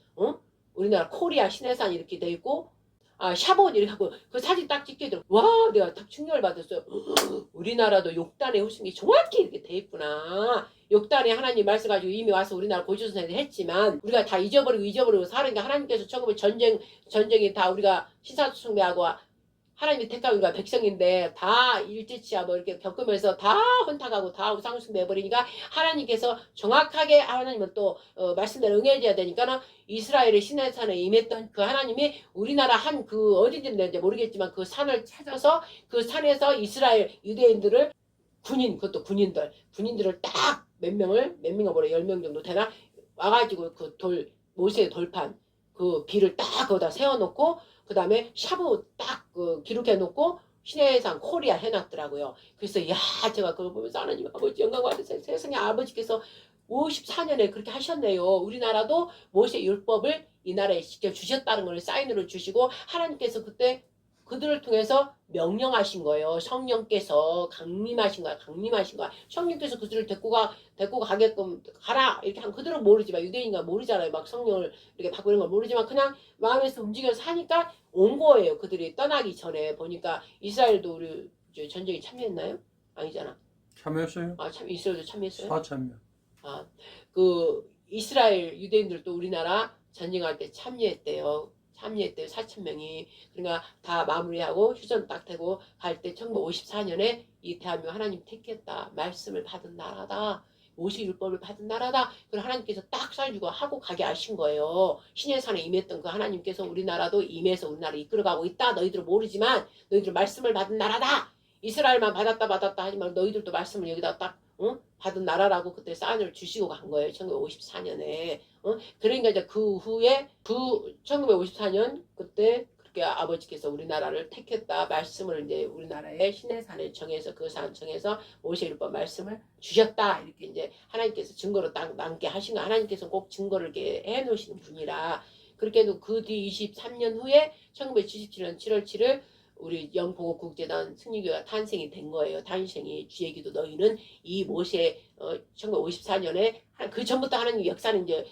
우리나라 코리아 신의 산 이렇게 돼 있고 샤본 이렇게 하고 그 사진 딱 찍게 되고 와 내가 딱 충격을 받았어요. 우리나라도 욕단의 후승이 정확히 이렇게 돼 있구나. 욕단에 하나님 말씀 가지고 이미 와서 우리나라 고조선생이 했지만 우리가 다 잊어버리고 사는 게 하나님께서 처음에 전쟁이 다 우리가 신사숙배하고 하나님이 택한 우리가 백성인데 다 일제치하 뭐 이렇게 겪으면서 다 혼탁하고 다 우상숭배해버리니까 하나님께서 정확하게 하나님은 또 말씀대로 응해줘야 되니까는 이스라엘의 시내산에 임했던 그 하나님이 우리나라 한 그 어디든지 모르겠지만 그 산을 찾아서 그 산에서 이스라엘 유대인들을 그것도 군인들을 딱 몇 명을 뭐래 10명 정도 되나 와가지고 그 모세의 돌판 그 비를 딱 거기다 세워놓고 그 다음에 샤브 딱 기록해 놓고 신해상 코리아 해놨더라고요. 그래서 야 제가 그걸 보면서 하나님 아버지 영광 받으세요. 세상에 아버지께서 54년에 그렇게 하셨네요. 우리나라도 모세 율법을 이 나라에 지켜주셨다는 걸 사인으로 주시고 하나님께서 그때 그들을 통해서 명령하신 거예요. 성령께서 강림하신 거야. 성령께서 그들을 데리고 가게끔 가라 이렇게 한 그들은 모르지만 유대인가 모르잖아요. 막 성령을 이렇게 바꾸는 걸 모르지만 그냥 마음에서 움직여서 하니까 온 거예요. 그들이 떠나기 전에 보니까 이스라엘도 우리 전쟁에 참여했나요? 아니잖아. 참여했어요? 이스라엘도 참여했어요? 사참여. 그 이스라엘 유대인들도 우리나라 전쟁할 때 참여했대요. 4,000명이. 그러니까 다 마무리하고 휴전 딱 되고 갈 때 1954년에 이 대한민국 하나님 택했다. 말씀을 받은 나라다. 모세율법을 받은 나라다. 그걸 하나님께서 딱 살리고 하고 가게 하신 거예요. 신의 산에 임했던 그 하나님께서 우리나라도 임해서 우리나라 이끌어가고 있다. 너희들은 모르지만 너희들 말씀을 받은 나라다. 이스라엘만 받았다 하지만 너희들도 말씀을 여기다 딱 받은 나라라고 그때 사인을 주시고 간 거예요. 1954년에. 그러니까 이제 그 후에 1954년 그때 그렇게 아버지께서 우리나라를 택했다. 말씀을 이제 우리나라의 시내산을 정해서 그 산 정해서 모세율법 말씀을 주셨다. 이렇게 이제 하나님께서 증거로 딱 남게 하신 거. 하나님께서 꼭 증거를 이렇게 해 놓으시는 분이라. 그렇게 해도 그 뒤 23년 후에 1977년 7월 7일 우리 영보국제단 승리교회가 탄생이 된 거예요. 탄생이 주의 기도 너희는 이 모세 1954년에 그 전부터 하나님 역사는 이제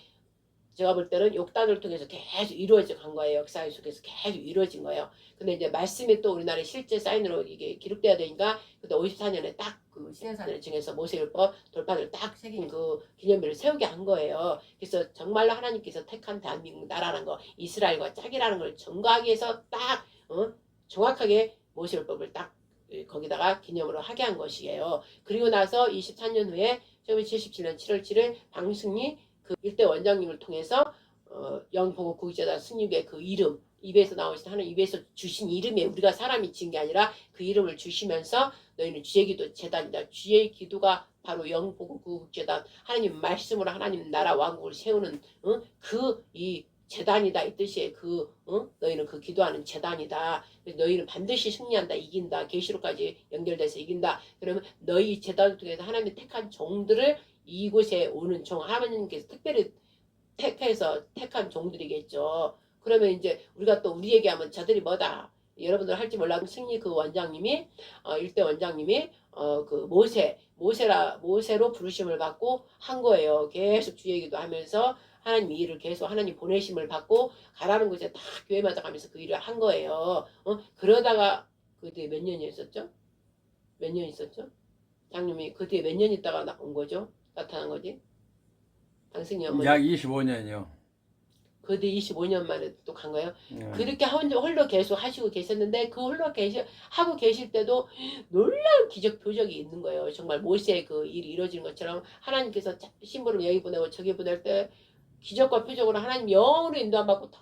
제가 볼 때는 욕단을 통해서 계속 이루어져 간 거예요. 역사 속에서 계속 이루어진 거예요. 근데 이제 말씀이 또 우리나라의 실제 사인으로 이게 기록돼야 되니까 그때 54년에 딱 그 신해산을 정해서 모세율법 돌판을 딱 새긴 그 기념일을 세우게 한 거예요. 그래서 정말로 하나님께서 택한 대한민국 나라라는 거, 이스라엘과 짝이라는 걸 증거하기 위해서 딱 정확하게 모세율법을 딱 거기다가 기념으로 하게 한 것이에요. 그리고 나서 24년 후에 1977년 7월 7일 방승리 그 일대 원장님을 통해서 영보고 구기자단 승리교회 그 이름 입에서 나오신 하는 입에서 주신 이름에 우리가 사람이 지은 게 아니라 그 이름을 주시면서 너희는 주의 기도 재단이다. 주의 기도가 바로 영보고 구국재단 하나님 말씀으로 하나님 나라 왕국을 세우는 그 이 재단이다 이 뜻이에요. 너희는 그 기도하는 재단이다. 너희는 반드시 승리한다. 이긴다. 계시록까지 연결돼서 이긴다. 그러면 너희 재단을 통해서 하나님이 택한 종들을 이곳에 오는 종 하나님께서 특별히 택해서 택한 종들이겠죠. 그러면 이제 우리가 또 우리 얘기하면 저들이 뭐다. 여러분들 할지 몰라도 승리 그 원장님이 일대 원장님이 그 모세로 부르심을 받고 한 거예요. 계속 주 얘기도 하면서 하나님 이 일을 계속 하나님 보내심을 받고 가라는 곳에 다 교회마다 가면서 그 일을 한 거예요. 그러다가 그 뒤에 몇 년이 있었죠? 몇 년 있었죠? 장님이 그 뒤에 몇 년 있다가 온 거죠? 나타난 거지? 당신이 어머니. 약 25년이요. 그 뒤에 25년 만에 또 간 거예요. 그렇게 홀로 계속 하시고 계셨는데 그 홀로 하고 계실 때도 놀라운 기적 표적이 있는 거예요. 정말 모세의 그 일이 이루어지는 것처럼 하나님께서 심부름 여기 보내고 저기 보낼 때 기적과 표적으로 하나님 영으로 인도함 받고 다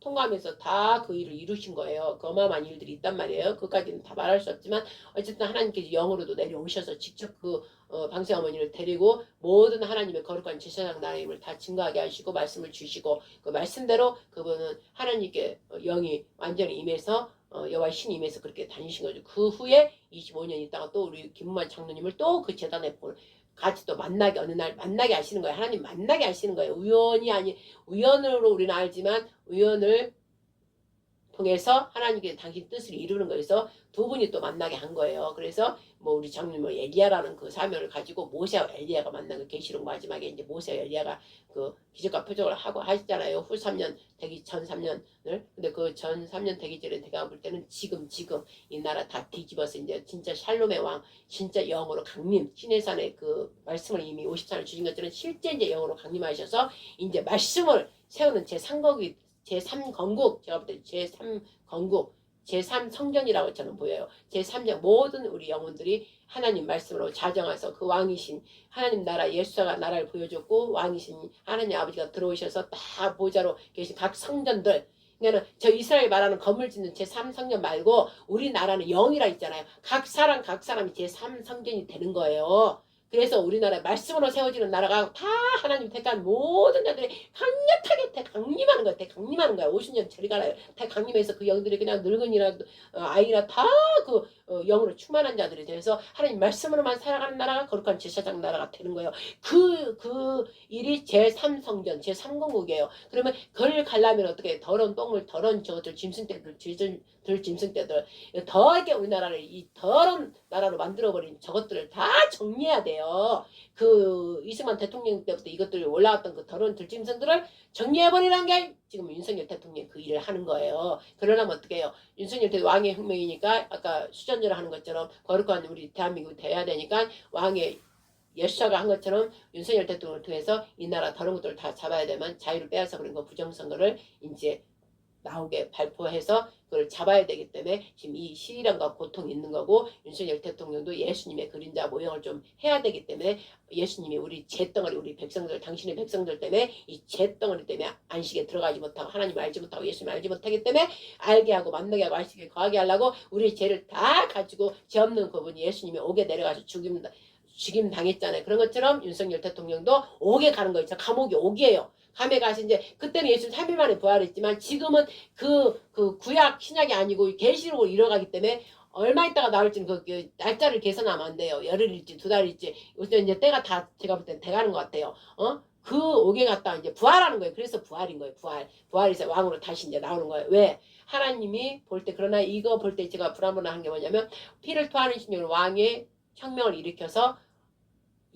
통과하면서 다 그 일을 이루신 거예요. 그 어마어마한 일들이 있단 말이에요. 그까지는 다 말할 수 없지만 어쨌든 하나님께서 영으로도 내려오셔서 직접 그 방세 어머니를 데리고 모든 하나님의 거룩한 제사장 나라임을 다 증거하게 하시고 말씀을 주시고 그 말씀대로 그분은 하나님께 영이 완전히 임해서 여호와 신이 임해서 그렇게 다니신 거죠. 그 후에 25년 있다가 또 우리 김무만 장로님을 또 그 재단에 같이 또 만나게 어느 날 만나게 하시는 거예요. 하나님 만나게 하시는 거예요. 우연으로 우리는 알지만 우연을 통해서 하나님께 당신 뜻을 이루는 거에서 두 분이 또 만나게 한 거예요. 그래서 뭐 우리 장님은 엘리야라는 그 사명을 가지고 모세와 엘리야가 만난 그 계시록 마지막에 이제 모세와 엘리야가 그 기적과 표적을 하고 하시잖아요. 후 3년 되기 전 3년을. 근데 그 전 3년 되기 전에 제가 볼 때는 지금 이 나라 다 뒤집어서 이제 진짜 샬롬의 왕 진짜 영으로 강림 시내산에 그 말씀을 이미 50산을 주신 것처럼 실제 이제 영으로 강림하셔서 이제 말씀을 세우는 제3거국 제3건국 제가 볼 때 제3건국 제3성전이라고 저는 보여요. 제3장 모든 우리 영혼들이 하나님 말씀으로 자정해서 그 왕이신 하나님 나라 예수가 나라를 보여줬고 왕이신 하나님 아버지가 들어오셔서 다 보좌로 계신 각 성전들 그러니까 저 이스라엘 말하는 건물 짓는 제3성전 말고 우리나라는 영이라 있잖아요. 각 사람이 제3성전이 되는 거예요. 그래서 우리나라 말씀으로 세워지는 나라가 다 하나님 택한 모든 자들이 강력하게 대강림하는 거야. 대강림하는 거야. 50년 저리 가라. 대강림해서 그 영들이 그냥 늙은이나 아이나 다 그 영으로 충만한 자들이 돼서 하나님 말씀으로만 살아가는 나라가 거룩한 제사장 나라가 되는 거예요. 그 일이 제3성전, 제3공국이에요. 그러면 그걸 가려면 어떻게 더러운 똥을 더러운 저것들 짐승떼들 짐승떼들 더하게 우리나라를 이 더러운 나라로 만들어버린 저것들을 다 정리해야 돼요. 그 이승만 대통령 때부터 이것들이 올라왔던 그 더러운 들짐승들을 정리해버리라는 게 지금 윤석열 대통령이 그 일을 하는 거예요. 그러려면 어떻게 해요? 윤석열 대통령 왕의 혁명이니까 아까 수전제를 하는 것처럼 거룩한 우리 대한민국이 돼야 되니까 왕의 예수사가 한 것처럼 윤석열 대통령을 통해서 이 나라 더러운 것들을 다 잡아야 되면 자유를 빼앗아 버린 거 부정선거를 이제 나오게 발표해서 그걸 잡아야 되기 때문에 지금 이 시련과 고통이 있는 거고, 윤석열 대통령도 예수님의 그림자 모형을 좀 해야 되기 때문에 예수님이 우리 잿덩어리, 우리 백성들, 당신의 백성들 때문에 이 잿덩어리 때문에 안식에 들어가지 못하고 하나님을 알지 못하고 예수님을 알지 못하기 때문에 알게 하고 만나게 하고 안식에 거하게 하려고 우리 죄를 다 가지고 죄 없는 그분이 예수님이 옥에 내려가서 죽임 당했잖아요. 그런 것처럼 윤석열 대통령도 옥에 가는 거 있죠. 감옥이 옥이에요. 감에 가서 이제 그때는 예수님 3일 만에 부활했지만 지금은 그 구약 신약이 아니고 계시록으로 이뤄가기 때문에 얼마 있다가 나올지는 그 날짜를 계산하면 안 돼요. 열흘일지 2달일지 요새 이제 때가 다 제가 볼 땐 돼가는 것 같아요. 그 옥에 갔다 이제 부활하는 거예요. 그래서 부활인 거예요. 부활해서 왕으로 다시 이제 나오는 거예요. 왜? 하나님이 볼 때, 그러나 이거 볼 때 제가 불안불안한 게 뭐냐면 피를 토하는 심령으로 왕의 혁명을 일으켜서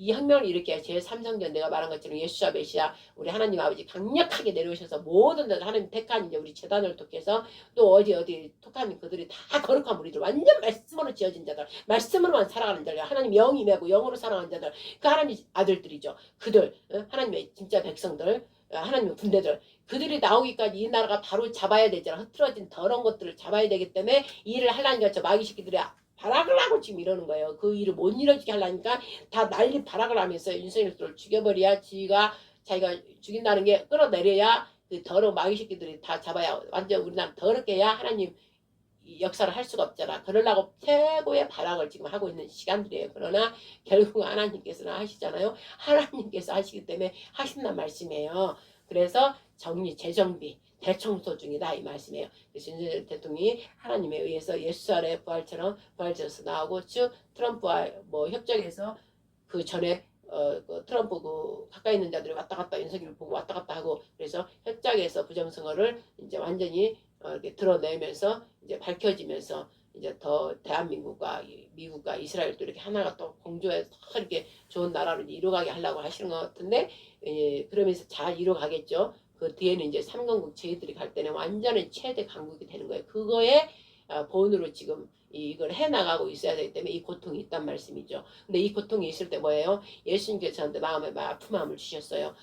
이 혁명을 일으켜야 제3성전 내가 말한 것처럼 예수와 메시아 우리 하나님 아버지 강력하게 내려오셔서 모든 데서 하나님 택한 이제 우리 재단을 통해서 또 어디 톡하는 그들이 다 거룩한 우리들 완전 말씀으로 지어진 자들 말씀으로만 살아가는 자들 하나님 영이 매고 영으로 살아가는 자들 그 하나님 아들들이죠. 그들 하나님의 진짜 백성들 하나님의 군대들 그들이 나오기까지 이 나라가 바로 잡아야 되잖아. 흐트러진 더러운 것들을 잡아야 되기 때문에 이 일을 하려니까 저 마귀 새끼들이 발악을 하고 지금 이러는 거예요. 그 일을 못 이뤄지게 하려니까 다 난리 발악을 하면서 윤석열을 죽여버려야 자기가 죽인다는 게 끌어내려야 그 더러운 마귀 새끼들이 다 잡아야 완전 우리나라 더럽게 해야 하나님 역사를 할 수가 없잖아. 그러려고 최고의 발악을 지금 하고 있는 시간들이에요. 그러나 결국 하나님께서는 하시잖아요. 하나님께서 하시기 때문에 하신단 말씀이에요. 그래서 재정비 대청소 중이다 이 말씀이에요. 그래서 윤석열 대통령이 하나님에 의해서 예수 아래 부활절에서 나오고 쭉 트럼프와 뭐 협정에서 그 전에 그 트럼프 그 가까이 있는 자들이 왔다 갔다 윤석열을 보고 왔다 갔다 하고 그래서 협정에서 부정선거를 이제 완전히 이렇게 드러내면서 이제 밝혀지면서 이제 더 대한민국과 미국과 이스라엘도 이렇게 하나가 또 공조해서 이렇게 좋은 나라로 이루어가게 하려고 하시는 것 같은데 그러면서 잘 이루어가겠죠. 그 뒤에는 이제 3강국 저희들이 갈 때는 완전히 최대 강국이 되는 거예요. 그거에 본으로 지금 이걸 해나가고 있어야 되기 때문에 이 고통이 있단 말씀이죠. 근데 이 고통이 있을 때 뭐예요? 예수님께서 저한테 마음에 아픈 마음을 주셨어요.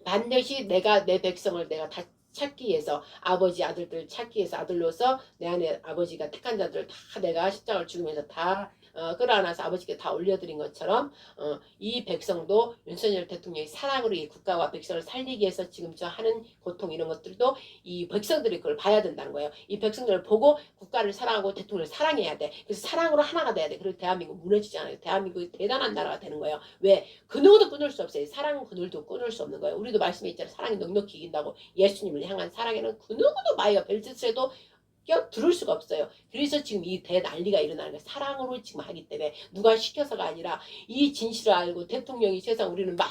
반드시 내가 내 백성을 내가 다 찾기 위해서 아버지 아들들 찾기 위해서 아들로서 내 안에 아버지가 택한 자들 다 내가 십자가를 죽으면서 다 끌어안아서 아버지께 다 올려드린 것처럼 이 백성도 윤석열 대통령이 사랑으로 이 국가와 백성을 살리기 위해서 지금 저 하는 고통 이런 것들도 이 백성들이 그걸 봐야 된다는 거예요. 이 백성들을 보고 국가를 사랑하고 대통령을 사랑해야 돼. 그래서 사랑으로 하나가 돼야 돼. 그리고 대한민국 무너지지 않아요. 대한민국이 대단한 나라가 되는 거예요. 왜? 그 누구도 끊을 수 없어요. 사랑은 그 누구도 끊을 수 없는 거예요. 우리도 말씀에 있잖아요. 사랑이 넉넉히 이긴다고. 예수님을 향한 사랑에는 그 누구도 마이가 벨트스에도 껴들을 수가 없어요. 그래서 지금 이 대난리가 일어나는 거예요. 사랑으로 지금 하기 때문에 누가 시켜서가 아니라 이 진실을 알고 대통령이 세상 우리는 막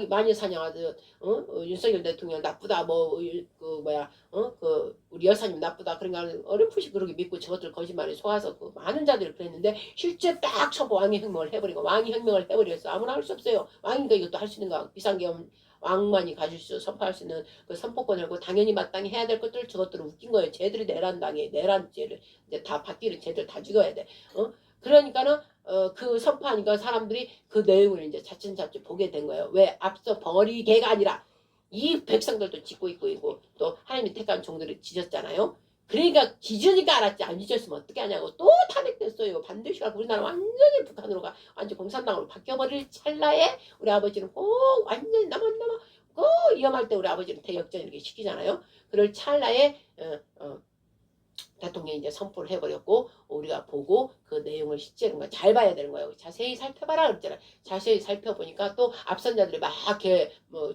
마녀 사냥하듯 윤석열 대통령 나쁘다 우리 여사님 나쁘다 그러니까 어렴풋이 그렇게 믿고 저것들 거짓말에 속아서 그 많은 자들이 그랬는데 실제 딱 쳐고 왕의 혁명을 해버리고 왕이 혁명을 해버려서 아무나 할 수 없어요. 왕이니까 이것도 할 수 있는 거 비상계엄 왕만이 가질 수 선포할 수 있는 그 선포권을 하고 당연히 마땅히 해야 될 것들 저것들은 웃긴 거예요. 쟤들이 내란 죄를 이제 다 받기를 쟤들 다 죽여야 돼. 그러니까는 그 선포하니까 사람들이 그 내용을 이제 차츰차츰 보게 된 거예요. 왜 앞서 벙어리개가 아니라 이 백성들도 짓고 있고 또 하나님이 택한 종들이 지졌잖아요. 그러니까 지으니까 알았지 안 지졌으면 어떻게 하냐고 또 탄핵됐어요. 반드시 가고 우리나라 완전히 북한으로 완전 공산당으로 바뀌어버릴 찰나에 우리 아버지는 꼭 완전히 남아 꼭 위험할 때 우리 아버지는 대역전 이렇게 시키잖아요. 그럴 찰나에 대통령이 이제 선포를 해버렸고 우리가 보고 그 내용을 실제로 잘 봐야 되는 거예요. 자세히 살펴봐라 그랬잖아요. 자세히 살펴보니까 또 앞선 자들이 막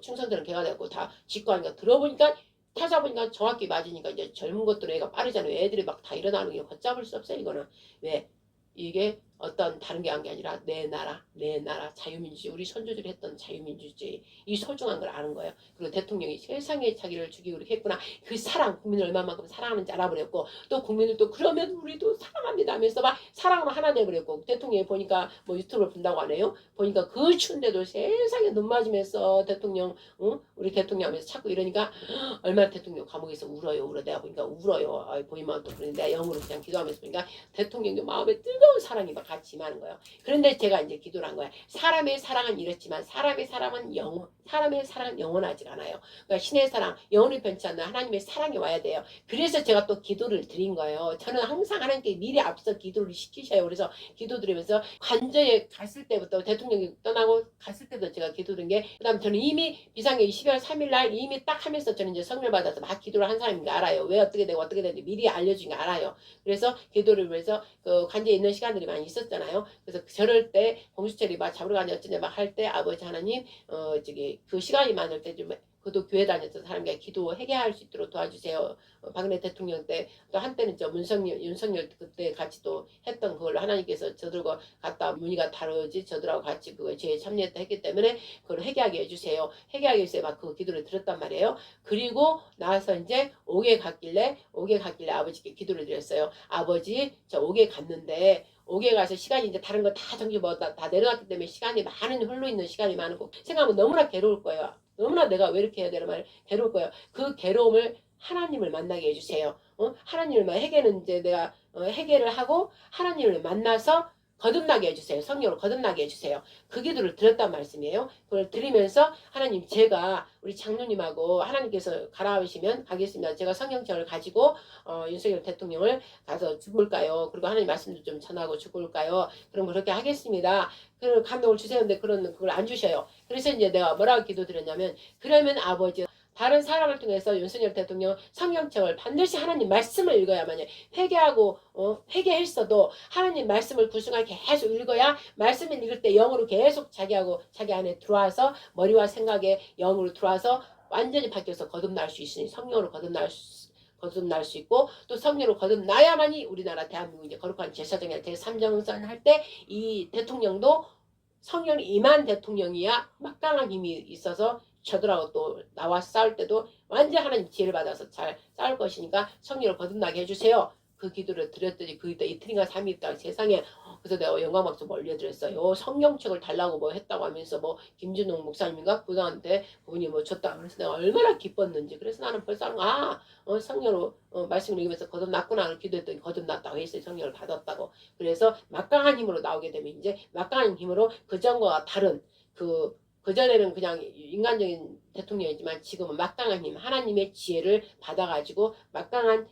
충성들은 개가 되고 다 직구하니까 들어보니까 찾아보니까 정확히 맞으니까 이제 젊은 것들 애가 빠르잖아요. 애들이 막 다 일어나는 게 걷잡을 수 없어요. 이거는 왜 이게 어떤 다른 게 한 게 아니라 내 나라 자유민주주의 우리 선조들이 했던 자유민주주의 이 소중한 걸 아는 거예요. 그리고 대통령이 세상에 자기를 죽이고 그렇게 했구나. 그 사랑 국민을 얼마만큼 사랑하는지 알아버렸고 또 국민을 또 그러면 우리도 사랑합니다 하면서 막 사랑으로 하나 돼버렸고 대통령이 보니까 뭐 유튜브를 본다고 하네요. 보니까 그 추운데도 세상에 눈 맞으면서 대통령 우리 대통령 하면서 자꾸 이러니까 얼마나 대통령 감옥에서 울어요. 내가 보니까 울어요. 보이면 또 그런데 내가 영으로 그냥 기도하면서 보니까 대통령도 마음에 뜨거운 사랑이 막 같이 임하는 거예요. 그런데 제가 이제 기도를 한 거예요. 사람의 사랑은 이렇지만 사람의 사랑은 영원하지 않아요. 그러니까 신의 사랑, 영원히 변치 않는 하나님의 사랑이 와야 돼요. 그래서 제가 또 기도를 드린 거예요. 저는 항상 하나님께 미리 앞서 기도를 시키셔요. 그래서 기도 드리면서 관저에 갔을 때부터 대통령이 떠나고 갔을 때도 제가 기도드린 게, 그다음 저는 이미 비상계 12월 3일 날 이미 딱 하면서 저는 이제 성령을 받아서 막 기도를 한 사람인 거 알아요. 왜 어떻게 되고 어떻게 되는지 미리 알려준 거 알아요. 그래서 기도를 위해서 그 관저에 있는 시간들이 많이 있었잖아요. 그래서 저럴 때 공수처리 막 잡으러 가냐 어쩌냐 막 할 때 아버지 하나님 저기 그 시간이 많을 때 좀 그도 교회 다녔던 사람과 기도 회개할 수 있도록 도와주세요. 박근혜 대통령 때 또 한때는 저 윤석열 그때 같이 또 했던 그걸 하나님께서 저들과 갔다 문의가 다르지 저들하고 같이 그거에 죄에 참여했다 했기 때문에 그걸 회개하게 해주세요. 회개하게 해주세요. 막 그 기도를 드렸단 말이에요. 그리고 나서 이제 옥에 갔길래 아버지께 기도를 드렸어요. 아버지 저 옥에 갔는데 옥에 가서 시간이 이제 다른 거 다 정지 다 내려갔기 때문에 시간이 많은 흘러 있는 시간이 많고 생각하면 너무나 괴로울 거예요. 너무나 내가 왜 이렇게 해야 되는 말 괴로울 거예요. 그 괴로움을 하나님을 만나게 해주세요. 하나님을 회개는 이제 내가 회개를 하고 하나님을 만나서 거듭나게 해주세요. 성령으로 거듭나게 해주세요. 그 기도를 드렸단 말씀이에요. 그걸 드리면서 하나님 제가 우리 장로님하고 하나님께서 가라하시면 가겠습니다. 제가 성령체를 가지고 윤석열 대통령을 가서 죽을까요? 그리고 하나님 말씀도 좀 전하고 죽을까요? 그럼 그렇게 하겠습니다. 그 감동을 주세요. 근데 그걸 안 주셔요. 그래서 이제 내가 뭐라고 기도드렸냐면 그러면 아버지 다른 사람을 통해서 윤석열 대통령 성경책을 반드시 하나님 말씀을 읽어야만요. 회개하고 회개했어도 하나님 말씀을 그 순간 계속 읽어야 말씀을 읽을 때 영으로 계속 자기 안에 들어와서 머리와 생각에 영으로 들어와서 완전히 바뀌어서 거듭날 수 있으니 성령으로 거듭날 수 있고 또 성령으로 거듭나야만이 우리나라 대한민국 이제 거룩한 제사장이나 제3정선 할 때 이 대통령도 성령이 임한 대통령이야 막강한 힘이 있어서 저들하고 또 나와 싸울 때도 완전 하나님 지혜를 받아서 잘 싸울 것이니까 성령을 거듭나게 해주세요. 그 기도를 드렸더니 그 이틀인가 3일 있다가 세상에 그래서 내가 영광박수 올려드렸어요. 성경책을 달라고 뭐 했다고 하면서 뭐 김준홍 목사님인가 그분한테 그분이 뭐 줬다 그래서 내가 얼마나 기뻤는지 그래서 나는 벌써 성령으로 말씀을 읽으면서 거듭났구나 기도했더니 거듭났다고 했어요. 성령을 받았다고. 그래서 막강한 힘으로 나오게 되면 이제 막강한 힘으로 그전과 다른 그전에는 그냥 인간적인 대통령이지만 지금은 막강한 힘, 하나님의 지혜를 받아가지고 막강한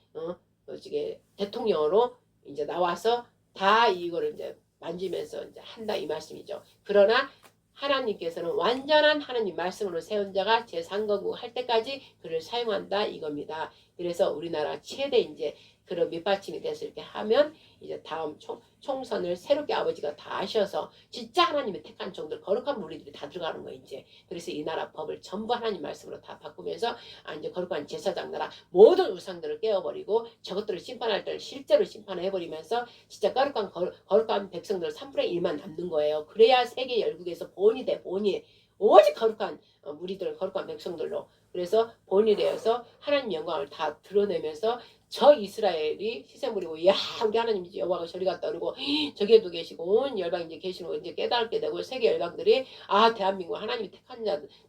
대통령으로 이제 나와서 다 이거를 이제 만지면서 이제 한다 이 말씀이죠. 그러나 하나님께서는 완전한 하나님 말씀으로 세운 자가 제3거국 할 때까지 그를 사용한다 이겁니다. 그래서 우리나라 최대 이제 그런 밑받침이 돼서 이렇게 하면 이제 다음 총선을 새롭게 아버지가 다 하셔서 진짜 하나님의 택한 종들 거룩한 무리들이 다 들어가는 거예요 이제. 그래서 이 나라 법을 전부 하나님 말씀으로 다 바꾸면서 이제 거룩한 제사장 나라 모든 우상들을 깨워버리고 저것들을 심판할 때를 실제로 심판해버리면서 진짜 거룩한 백성들 3분의 1만 남는 거예요. 그래야 세계 열국에서 본이 돼 본이 오직 거룩한 무리들 거룩한 백성들로. 그래서 본이 되어서 하나님 영광을 다 드러내면서 저 이스라엘이 희생물이고 야 우리 하나님 여호와가 저리 갔다 그러고 저기에도 계시고 온 열방이 이제 계시고 이제 깨닫게 되고 세계 열방들이 대한민국 하나님이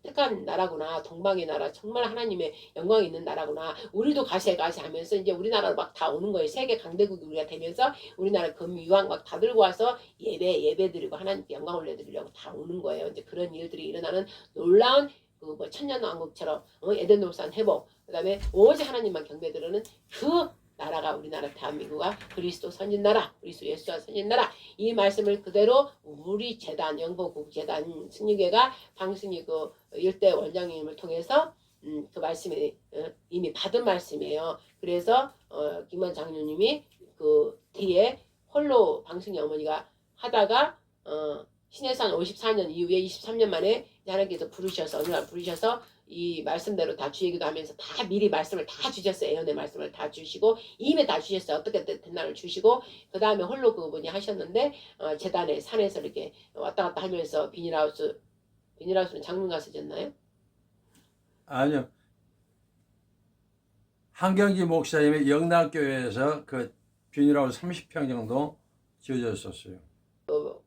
택한 나라구나 동방의 나라 정말 하나님의 영광이 있는 나라구나 우리도 가세 하면서 이제 우리나라로 막 다 오는 거예요. 세계 강대국이 우리가 되면서 우리나라 금유황 막 다 들고 와서 예배 드리고 하나님께 영광 올려드리려고 다 오는 거예요. 이제 그런 일들이 일어나는 놀라운 뭐 천년왕국처럼 에덴 동산 회복 그다음에 오직 하나님만 경배드리는 그 나라가 우리나라 대한민국과 그리스도 선진나라 그리스도 예수와 선진나라 이 말씀을 그대로 우리 재단 영보국 재단 승리교회가 방승리 그 일대 원장님을 통해서 그 말씀이 이미 받은 말씀이에요. 그래서 김원 장로님이 그 뒤에 홀로 방승리 어머니가 하다가 신해산 54년 이후에 23년 만에 하나님께서 어느 날 부르셔서 이 말씀대로 다 주기도 하면서 다 미리 말씀을 다 주셨어요. 예언의 말씀을 다 주시고 이미 다 주셨어요. 어떻게 된 날을 주시고 그 다음에 홀로 그분이 하셨는데 재단에 산에서 이렇게 왔다 갔다 하면서 비닐하우스는 장문 가서 졌나요? 아니요. 한경지 목사님의 영락교회에서 그 비닐하우스 30평 정도 지어졌었어요.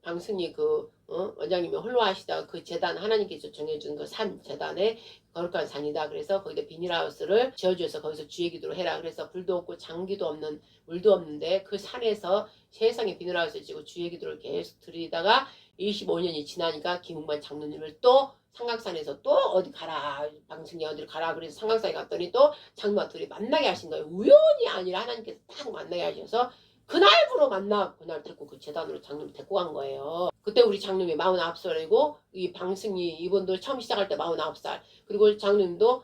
방승리 그 원장님이 홀로 하시다가 그 재단 하나님께서 정해준 그 산 재단에 거룩한 산이다. 그래서 거기다 비닐하우스를 지어줘서 거기서 주의 기도를 해라. 그래서 불도 없고 장기도 없는 물도 없는데 그 산에서 세상에 비닐하우스를 지고 주의 기도를 계속 드리다가 25년이 지나니까 김웅만 장로님을 또 삼각산에서 또 어디 가라 방승이 어디를 가라 그래서 삼각산에 갔더니 또 장로와 둘이 만나게 하신 거예요. 우연이 아니라 하나님께서 딱 만나게 하셔서 그날부로 만나 그날 데리고 그 재단으로 장로님 데리고 간 거예요. 그때 우리 장로님이 49살이고 이 방승이 이분도 처음 시작할 때 49살 그리고 장로님도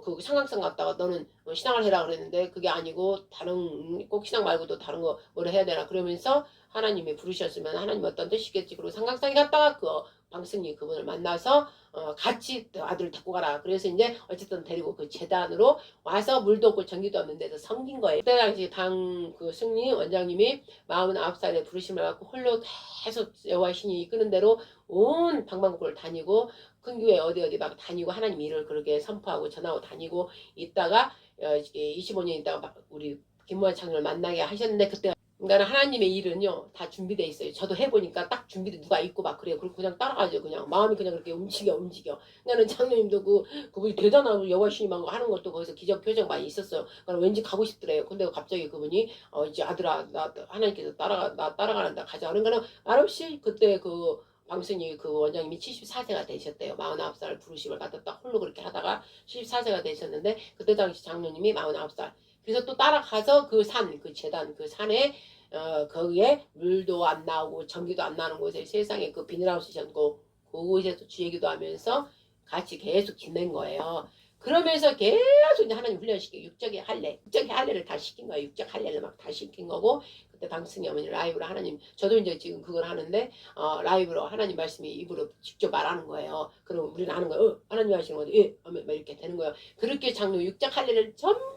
그 상강산 갔다가 너는 신앙을 해라 그랬는데 그게 아니고 다른 꼭 신앙 말고도 다른 거 뭐를 해야 되나 그러면서 하나님이 부르셨으면 하나님 어떤 뜻이겠지. 그리고 상강산에 갔다가 그 방승이 그분을 만나서 같이 아들을 데리고 가라. 그래서 이제 어쨌든 데리고 그 재단으로 와서 물도 없고 전기도 없는 데서 섬긴 거예요. 그때 당시 그 승리 원장님이 49살에 부르심을 받고 홀로 계속 여호와 신이 이끄는 대로 온 방방곡곡을 다니고 큰 교회 어디 막 다니고 하나님 일을 그렇게 선포하고 전하고 다니고 있다가 25년 있다가 우리 김모환 장로를 만나게 하셨는데 그때 그러니까 하나님의 일은요 다 준비돼 있어요. 저도 해보니까 딱 준비돼 누가 있고 막 그래요. 그리고 그냥 따라가죠. 그냥 마음이 그냥 그렇게 움직여. 그러니까 장로님도 그분이 대단하고 여호와신임하고 하는 것도 거기서 기적 표정 많이 있었어요. 그러니까 왠지 가고 싶더래요. 근데 갑자기 그분이 이제 아들아 나 하나님께서 따라가는다 가자. 그러니까 말없이 그때 그 방승이 그 원장님이 74세가 되셨대요. 49살 부르심을 받았다 홀로 그렇게 하다가 74세가 되셨는데 그때 당시 장로님이 49살. 그래서 또 따라가서 그 재단 그 산에 거기에 물도 안 나오고 전기도 안 나는 곳에 세상에 그 비닐하우스 셨고 그곳에서 주의 기도하면서 같이 계속 지낸 거예요. 그러면서 계속 이제 하나님 훈련시키고 육적의 할례를 다 시킨 거예요. 육적 할례를 막 다 시킨 거고 그때 방승이 어머니 라이브로 하나님 저도 이제 지금 그걸 하는데 라이브로 하나님 말씀이 입으로 직접 말하는 거예요. 그럼 우리는 아는 거예요. 하나님 하시는 거예요. 예, 막 이렇게 되는 거예요. 그렇게 장로 육적 할례를 전부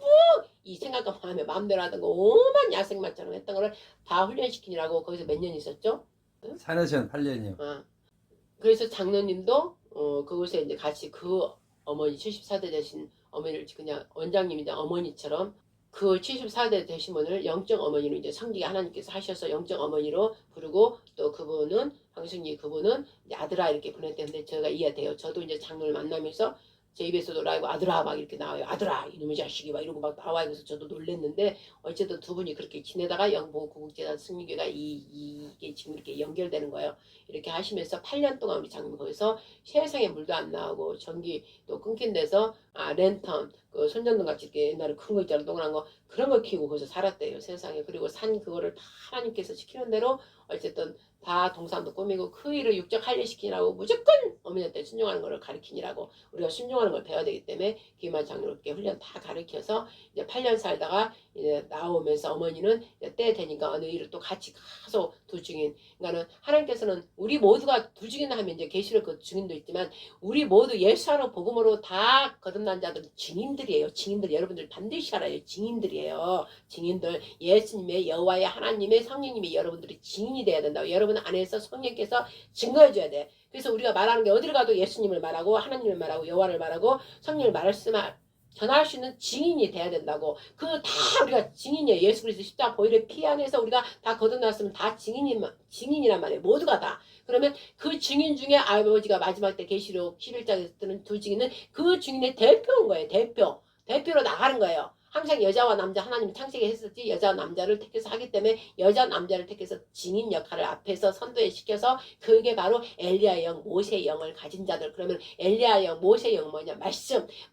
이 생각과 마음대로 하던 거 오만 야생마처럼 했던 거를 다 훈련시키느라고 거기서 몇 년 있었죠? 산에서는 8년이요. 그래서 장로님도 그곳에 이제 같이 그 어머니 74대 되신 어머니를 그냥 원장님이 이제 어머니처럼 그 74대 되신 분을 영적 어머니로 이제 성기가 하나님께서 하셔서 영적 어머니로 부르고 또 그분은 방승리 그분은 이제 아들아 이렇게 보냈는데 제가 이해돼요. 저도 이제 장로를 만나면서 제 입에서도 라이브 아들아 막 이렇게 나와요. 아들아 이놈의 자식이 막 이러고 막 나와요. 그래서 저도 놀랬는데 어쨌든 두 분이 그렇게 지내다가 영보구국재단 승리교가 이게 지금 이렇게 연결되는 거예요. 이렇게 하시면서 8년 동안 우리 장로님 거기서 세상에 물도 안 나오고 전기도 끊긴 데서 랜턴 그 손전등 같이 이렇게 옛날에 큰 거 있잖아 동그란 거 그런 거 키우고 거기서 살았대요 세상에. 그리고 산 그거를 다 하나님께서 시키는 대로 어쨌든 다 동산도 꾸미고 그 일을 육적 할례시키라고 무조건 어머니한테 순종하는 걸 가르치니라고 우리가 순종하는 걸 배워야 되기 때문에 기만 장로께 훈련 다 가르쳐서 이제 8년 살다가 이제 나오면서 어머니는 이제 때 되니까 어느 일을 또 같이 가서 두 증인 그러니까는 하나님께서는 우리 모두가 두 증인 하면 이제 계시록 그 증인도 있지만 우리 모두 예수하러 복음으로 다 거듭난 자들은 증인들이에요. 증인들 여러분들 반드시 알아요. 증인들이에요. 증인들 예수님의 여호와의 하나님의 성령님이 여러분들이 증인이 돼야 된다고. 여러분 안에서 성령께서 증거해줘야 돼. 그래서 우리가 말하는 게 어디를 가도 예수님을 말하고 하나님을 말하고 여호와를 말하고 성령을 말씀할 전할 수 있는 증인이 돼야 된다고. 그 다 우리가 증인이에요. 예수 그리스도 십자가 보혈의 피 안에서 우리가 다 거듭났으면 다 증인이란 말이에요. 모두가 다. 그러면 그 증인 중에 아버지가 마지막 때 계시록 11장에서 뜨는 두 증인은 그 증인의 대표인 거예요. 대표로 나가는 거예요. 항상 여자와 남자 하나님이 창세기 했었지 여자와 남자를 택해서 하기 때문에 여자 남자를 택해서 증인 역할을 앞에서 선도에 시켜서 그게 바로 엘리야의 영 모세의 영을 가진 자들. 그러면 엘리야의 영 모세의 영 뭐냐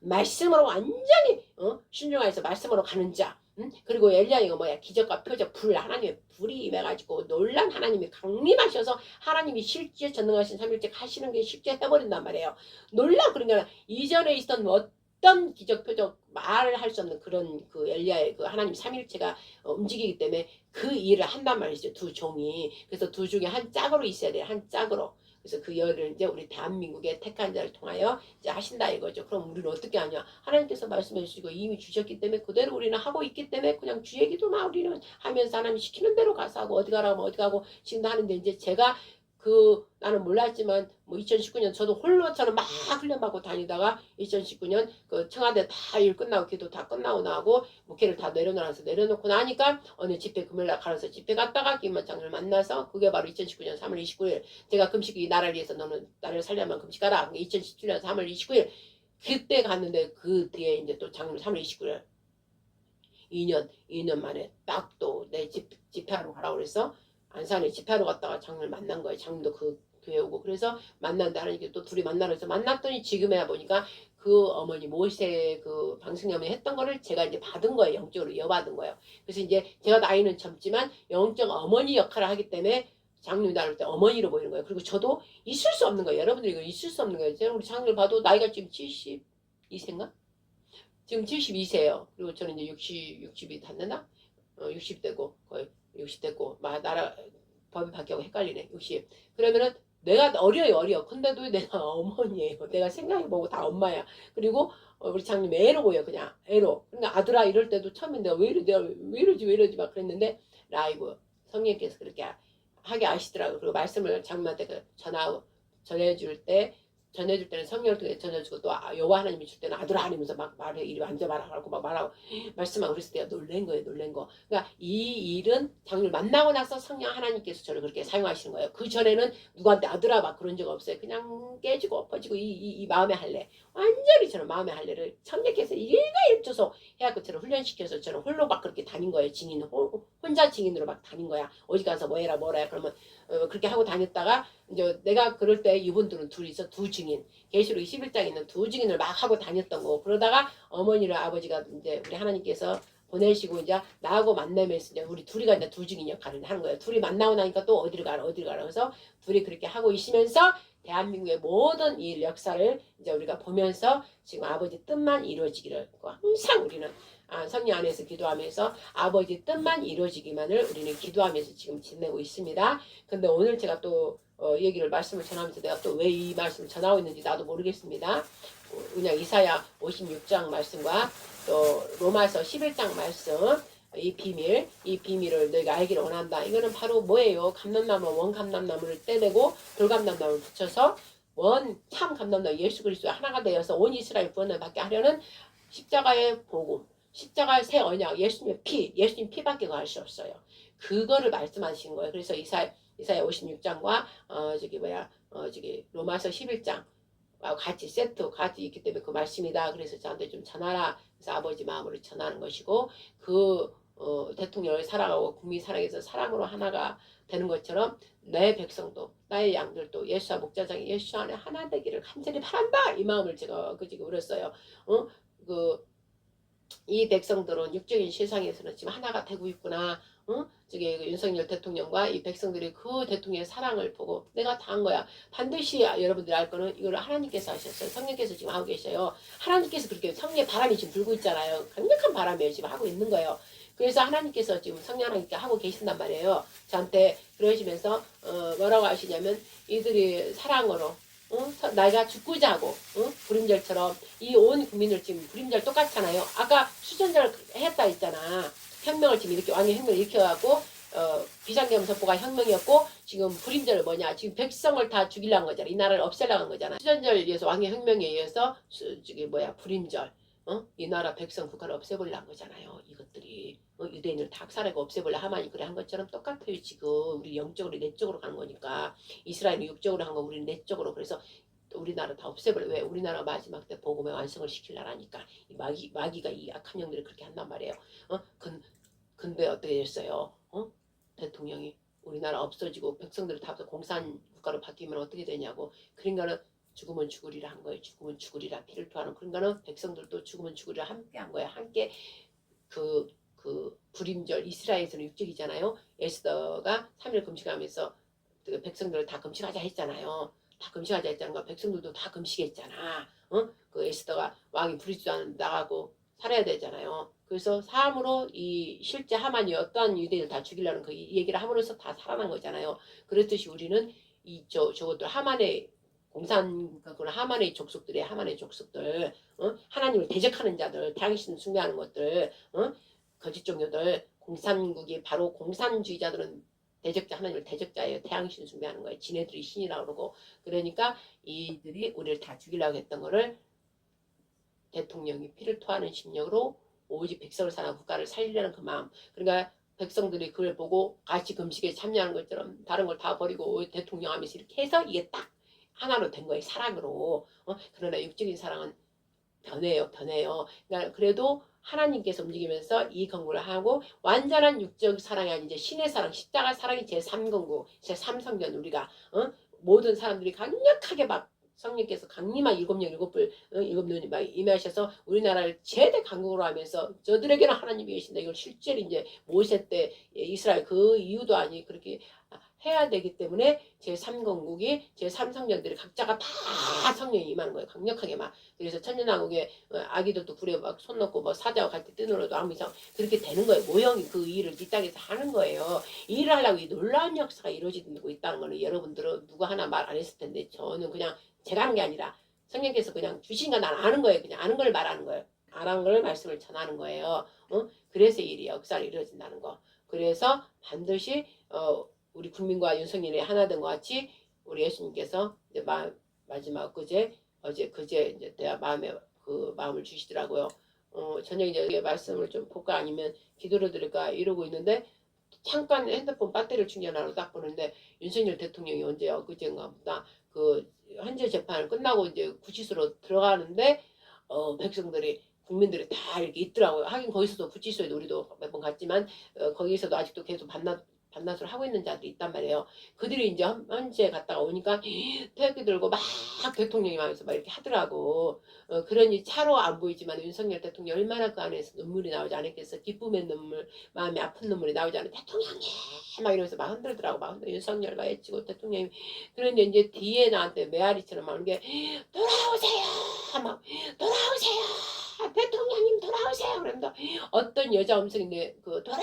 말씀으로 완전히 순종해서 말씀으로 가는 자. 그리고 엘리야의 영 뭐야 기적과 표적 불 하나님의 불이 임해가지고 놀란 하나님이 강림하셔서 하나님이 실제 전능하신 삼일째 하시는 게 실제 해버린단 말이에요. 놀라. 그러니까 이전에 있었던 어떤 기적 표적 말을 할 수 없는 그런 그 엘리야의 그 하나님 삼일체가 움직이기 때문에 그 일을 한단 말이죠. 두 종이. 그래서 두 중에 한 짝으로 있어야 돼요. 한 짝으로. 그래서 그 열을 이제 우리 대한민국의 택한 자를 통하여 이제 하신다 이거죠. 그럼 우리는 어떻게 하냐? 하나님께서 말씀해 주시고 이미 주셨기 때문에 그대로 우리는 하고 있기 때문에 그냥 주의 기도만 우리는 하면서 하나님 시키는 대로 가서 하고 어디 가라고 어디 가고 지금도 하는데 이제 제가 나는 몰랐지만 뭐 2019년 저도 홀로처럼 막 훈련받고 다니다가 2019년 그 청와대 다 일 끝나고 기도 다 끝나고 나고 목회를 다 내려놓고 나니까 어느 집회 금요일날 가서 집회 갔다가 김만장을 만나서 그게 바로 2019년 3월 29일 제가 금식 이 나라를 위해서 너는 나를 살려면 금식하라. 2017년 3월 29일 그때 갔는데 그 뒤에 이제 또 장로 3월 29일 2년 만에 딱 또 내 집회하러 가라고 그래서 안산에 집회하러 갔다가 장로를 만난 거예요. 장로도 그 교회 오고 그래서 만난다 하니까 또 둘이 만나러 해서 만났더니 지금에야 보니까 그 어머니 모세 그 방승 어머니 했던 거를 제가 이제 받은 거예요. 영적으로 이어받은 거예요. 그래서 이제 제가 나이는 젊지만 영적 어머니 역할을 하기 때문에 장로이 나를 때 어머니로 보이는 거예요. 그리고 저도 있을 수 없는 거예요. 여러분들이 이거 있을 수 없는 거예요. 제가 우리 장로를 봐도 나이가 지금 72세인가? 지금 72세예요. 그리고 저는 이제 60이 닿는다? 60대고 거의 60대고 나라 법이 바뀌고 헷갈리네. 60. 그러면은 내가 어려. 근데도 내가 어머니예요. 내가 생각해보고 다 엄마야. 그리고 우리 장님 애로 보여 그냥 애로. 그러니까 아들아 이럴 때도 처음에 내가 왜 이러지 막 그랬는데 라이브 성령께서 그렇게 하게 아시더라고요. 그리고 말씀을 장님한테 전해줄 때는 성령을 통해 전해주고 또 여호와 하나님이 줄 때는 아들아 하면서 막 말해 이리 앉아봐라 하고 막 말하고 말씀하고 그랬을 때가 놀란 거. 그러니까 이 일은 장로를 만나고 나서 성령 하나님께서 저를 그렇게 사용하시는 거예요. 그 전에는 누구한테 아들아 막 그런 적 없어요. 그냥 깨지고 엎어지고 이 마음의 할례 완전히 저는 마음의 할례를 성령께서 일가일조소 해갖고 저를 훈련시켜서 저는 홀로 막 그렇게 다닌 거예요. 혼자 증인으로 막 다닌 거야. 어디 가서 뭐 해라 뭐라 해 그러면 그렇게 하고 다녔다가 이제 내가 그럴 때 이분들은 둘이서 두 증인 계시록 21장에 있는 두 증인을 막 하고 다녔던 거고 그러다가 어머니를 아버지가 이제 우리 하나님께서 보내시고 이제 나하고 만나면서 이제 우리 둘이가 이제 두 증인 역할을 하는 거예요. 둘이 만나고 나니까 또 어디를 가라 그래서 둘이 그렇게 하고 있으면서 대한민국의 모든 일 역사를 이제 우리가 보면서 지금 아버지 뜻만 이루어지기를 항상 우리는 성령 안에서 기도하면서 아버지 뜻만 이루어지기만을 우리는 기도하면서 지금 지내고 있습니다. 근데 오늘 제가 또 말씀을 전하면서 내가 또 왜 이 말씀을 전하고 있는지 나도 모르겠습니다. 그냥 이사야 56장 말씀과 또 로마서 11장 말씀 이 비밀을 너희가 알기를 원한다. 이거는 바로 뭐예요? 원감람나무를 떼내고 돌감람나무를 붙여서 참 감람나무 예수 그리스도의 하나가 되어서 온 이스라엘 구원을 받게 하려는 십자가의 복음, 십자가의 새 언약, 예수님 피밖에 구할 수 없어요. 그거를 말씀하신 거예요. 그래서 이사야 56장과 로마서 11장 같이 있기 때문에 그 말씀이다. 그래서 저한테 좀 전하라. 그래서 아버지 마음으로 전하는 것이고 대통령을 사랑하고 국민 사랑해서 사랑으로 하나가 되는 것처럼 내 백성도 나의 양들도 예수와 목자장이 예수 안에 하나 되기를 간절히 바란다. 이 마음을 제가 지금 울었어요. 이 백성들은 육적인 세상에서는 지금 하나가 되고 있구나. 윤석열 대통령과 이 백성들이 그 대통령의 사랑을 보고 내가 다 한 거야. 반드시 여러분들이 알 거는 이걸 하나님께서 하셨어요. 성령께서 지금 하고 계셔요. 하나님께서 그렇게 성령의 바람이 지금 불고 있잖아요. 강력한 바람이에요. 지금 하고 있는 거예요. 그래서 하나님께서 지금 성령 하나님께 하고 계신단 말이에요. 저한테 그러시면서 뭐라고 하시냐면 이들이 사랑으로 내가 죽고자 하고 불임절처럼 이 온 국민을 지금 불임절 똑같잖아요. 아까 수전절 했다 했잖아. 혁명을 지금 이렇게 왕의 혁명을 일으켜갖고 비상계엄 선포가 혁명이었고 지금 불임절은 뭐냐. 지금 백성을 다 죽이려는 거잖아. 이 나라를 없애려고 한 거잖아. 수전절에 의해서 왕의 혁명에 의해서 불임절 이 나라 백성 국가를 없애버리려는 거잖아요. 이것들이 유대인을 다 학살하고 없애버려 하만이 그래 한 것처럼 똑같아요. 지금 우리 영적으로 내적으로 가는 거니까 이스라엘이 육적으로 한 거 우리는 내적으로. 그래서 우리나라 다 없애버려. 왜? 우리나라 마지막 때 복음의 완성을 시키려니까 이 마귀가 이 악한 영들이 그렇게 한단 말이에요. 근데 어떻게 됐어요? 대통령이 우리나라 없어지고 백성들이 다 공산 국가로 바뀌면 어떻게 되냐고. 그러니까는 죽으면 죽으리라 한 거예요. 죽으면 죽으리라 피를 토하는. 그러니까는 백성들도 죽으면 죽으리라 함께 한 거예요. 함께 그 불임절 이스라엘에서는 육적이잖아요. 에스더가 3일 금식하면서 그 백성들을 다 금식하자 했잖아요. 다 금식하자 했잖아. 백성들도 다 금식했잖아. 그 에스더가 왕이 부리지도 않는데 나가고 살아야 되잖아요. 그래서 사함으로 이 실제 하만이 어떠한 유대인을 다 죽이려는 그 얘기를 함으로써 다 살아난 거잖아요. 그렇듯이 우리는 저것들 하만의 하만의 족속들 하나님을 대적하는 자들 당신 숭배하는 것들 거짓 종교들 공산주의자들은 대적자, 하나님을 대적자예요. 태양신 숭배하는 거예요. 지네들이 신이라고 그러고. 그러니까 이들이 우리를 다 죽이려고 했던 거를 대통령이 피를 토하는 심령으로 오직 백성을 사랑 국가를 살리려는 그 마음. 그러니까 백성들이 그걸 보고 같이 금식에 참여하는 것처럼 다른 걸 다 버리고 대통령 하면서 이렇게 해서 이게 딱 하나로 된 거예요. 사랑으로. 그러나 육적인 사랑은 변해요. 변해요. 그러니까 그래도 하나님께서 움직이면서 이 건국을 하고 완전한 육적 사랑이 아닌 이제 신의 사랑, 십자가 사랑이 제3건국, 제3성전 우리가 모든 사람들이 강력하게 막 성령께서 강림한 일곱 눈이 막 임하셔서 우리나라를 최대 강국으로 하면서 저들에게는 하나님이 계신다. 이걸 실제로 이제 모세 때 이스라엘 그 이유도 아니 그렇게 해야 되기 때문에 제3건국이 제3성전들이 각자가 다 성령이 임하는 거예요. 강력하게 막. 그래서 천년왕국에 아기들도 불에 막 손 넣고 뭐 사자와 같이 뜨늘어도 아무 이상 그렇게 되는 거예요. 모형이 그 일을 이 땅에서 하는 거예요. 이 일을 하려고 이 놀라운 역사가 이루어지고 있다는 거는 여러분들은 누구 하나 말 안 했을 텐데 저는 그냥 제가 하는 게 아니라 성령께서 그냥 주신 거 난 아는 거예요. 그냥 아는 걸 말하는 거예요. 아는 걸 말씀을 전하는 거예요. 그래서 일이 역사가 이루어진다는 거. 그래서 반드시 우리 국민과 윤석열이 하나 된 것 같이 우리 예수님께서 이제 마지막 어제 그제 이제 내 마음에 그 마음을 주시더라고요. 저녁 이제 말씀을 좀 볼까 아니면 기도를 드릴까 이러고 있는데 잠깐 핸드폰 배터리를 충전하러 딱 보는데 윤석열 대통령이 언제요? 그제인가 보다 그 헌재 재판을 끝나고 이제 구치소로 들어가는데 백성들이 국민들이 다 이렇게 있더라고요. 하긴 거기서도 구치소에 우리도 몇 번 갔지만 거기서도 아직도 계속 반납을 하고 있는 자들이 있단 말이에요. 그들이 이제 헌재에 갔다가 오니까 태극기 들고 막 대통령이 하면서 막 이렇게 하더라고. 그러니 차로 안 보이지만 윤석열 대통령이 얼마나 그 안에서 눈물이 나오지 않았겠어. 기쁨의 눈물, 마음이 아픈 눈물이 나오지 않아. 대통령님! 막 이러면서 막 흔들더라고. 막 윤석열 막 애치고 대통령이. 그런데 이제 뒤에 나한테 메아리처럼 막 오는 게 돌아오세요! 막 돌아오세요! 대통령님 돌아오세요! 그러면서 어떤 여자 음성인데 그 돌아와!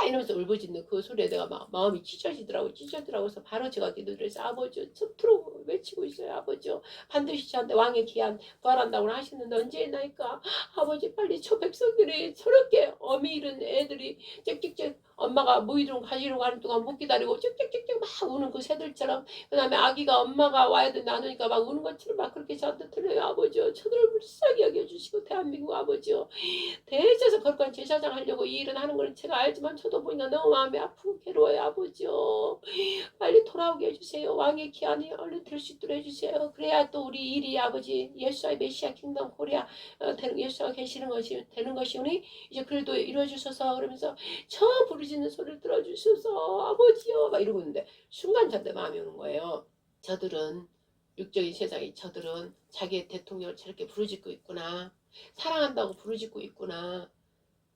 이러면서 울부짖는 그 소리에 내가 막 마음이 찢어지더라고. 그래서 바로 제가 기도를 해서 아버지 척트로 외치고 있어요. 아버지 반드시 저한테 왕의 기한 부활한다고 하시는데 언제 있나니까 아버지 빨리 저 백성들이 저렇게 어미 잃은 애들이 짹짹짹 엄마가 무이동 가지려고 하는 동안 못 기다리고 짹짹짹짹 막 우는 그 새들처럼 그 다음에 아기가 엄마가 와야 된다 하니까 막 우는 것처럼 막 그렇게 저한테 들려요. 아버지 저들을 불쌍히 여겨주시고 대한민국 아버지 대해서 거룩한 제사장 하려고 이 일은 하는 걸 제가 알지만 저도 보니까 너무 마음이 아프고 괴로워요. 아버지요. 빨리 돌아오게 해주세요. 왕의 기한이 얼른 될 수 있도록 해주세요. 그래야 또 우리 일이 아버지 예수와의 메시아 킹덤 코리아 예수와 계시는 것이 되는 것이오니 이제 그래도 이루어주셔서 그러면서 저 부르짖는 소리를 들어주셔서 아버지요 막 이러고 있는데 순간 저한테 마음이 오는 거예요. 저들은 육적인 세상이 저들은 자기의 대통령을 저렇게 부르짖고 있구나. 사랑한다고 부르짖고 있구나.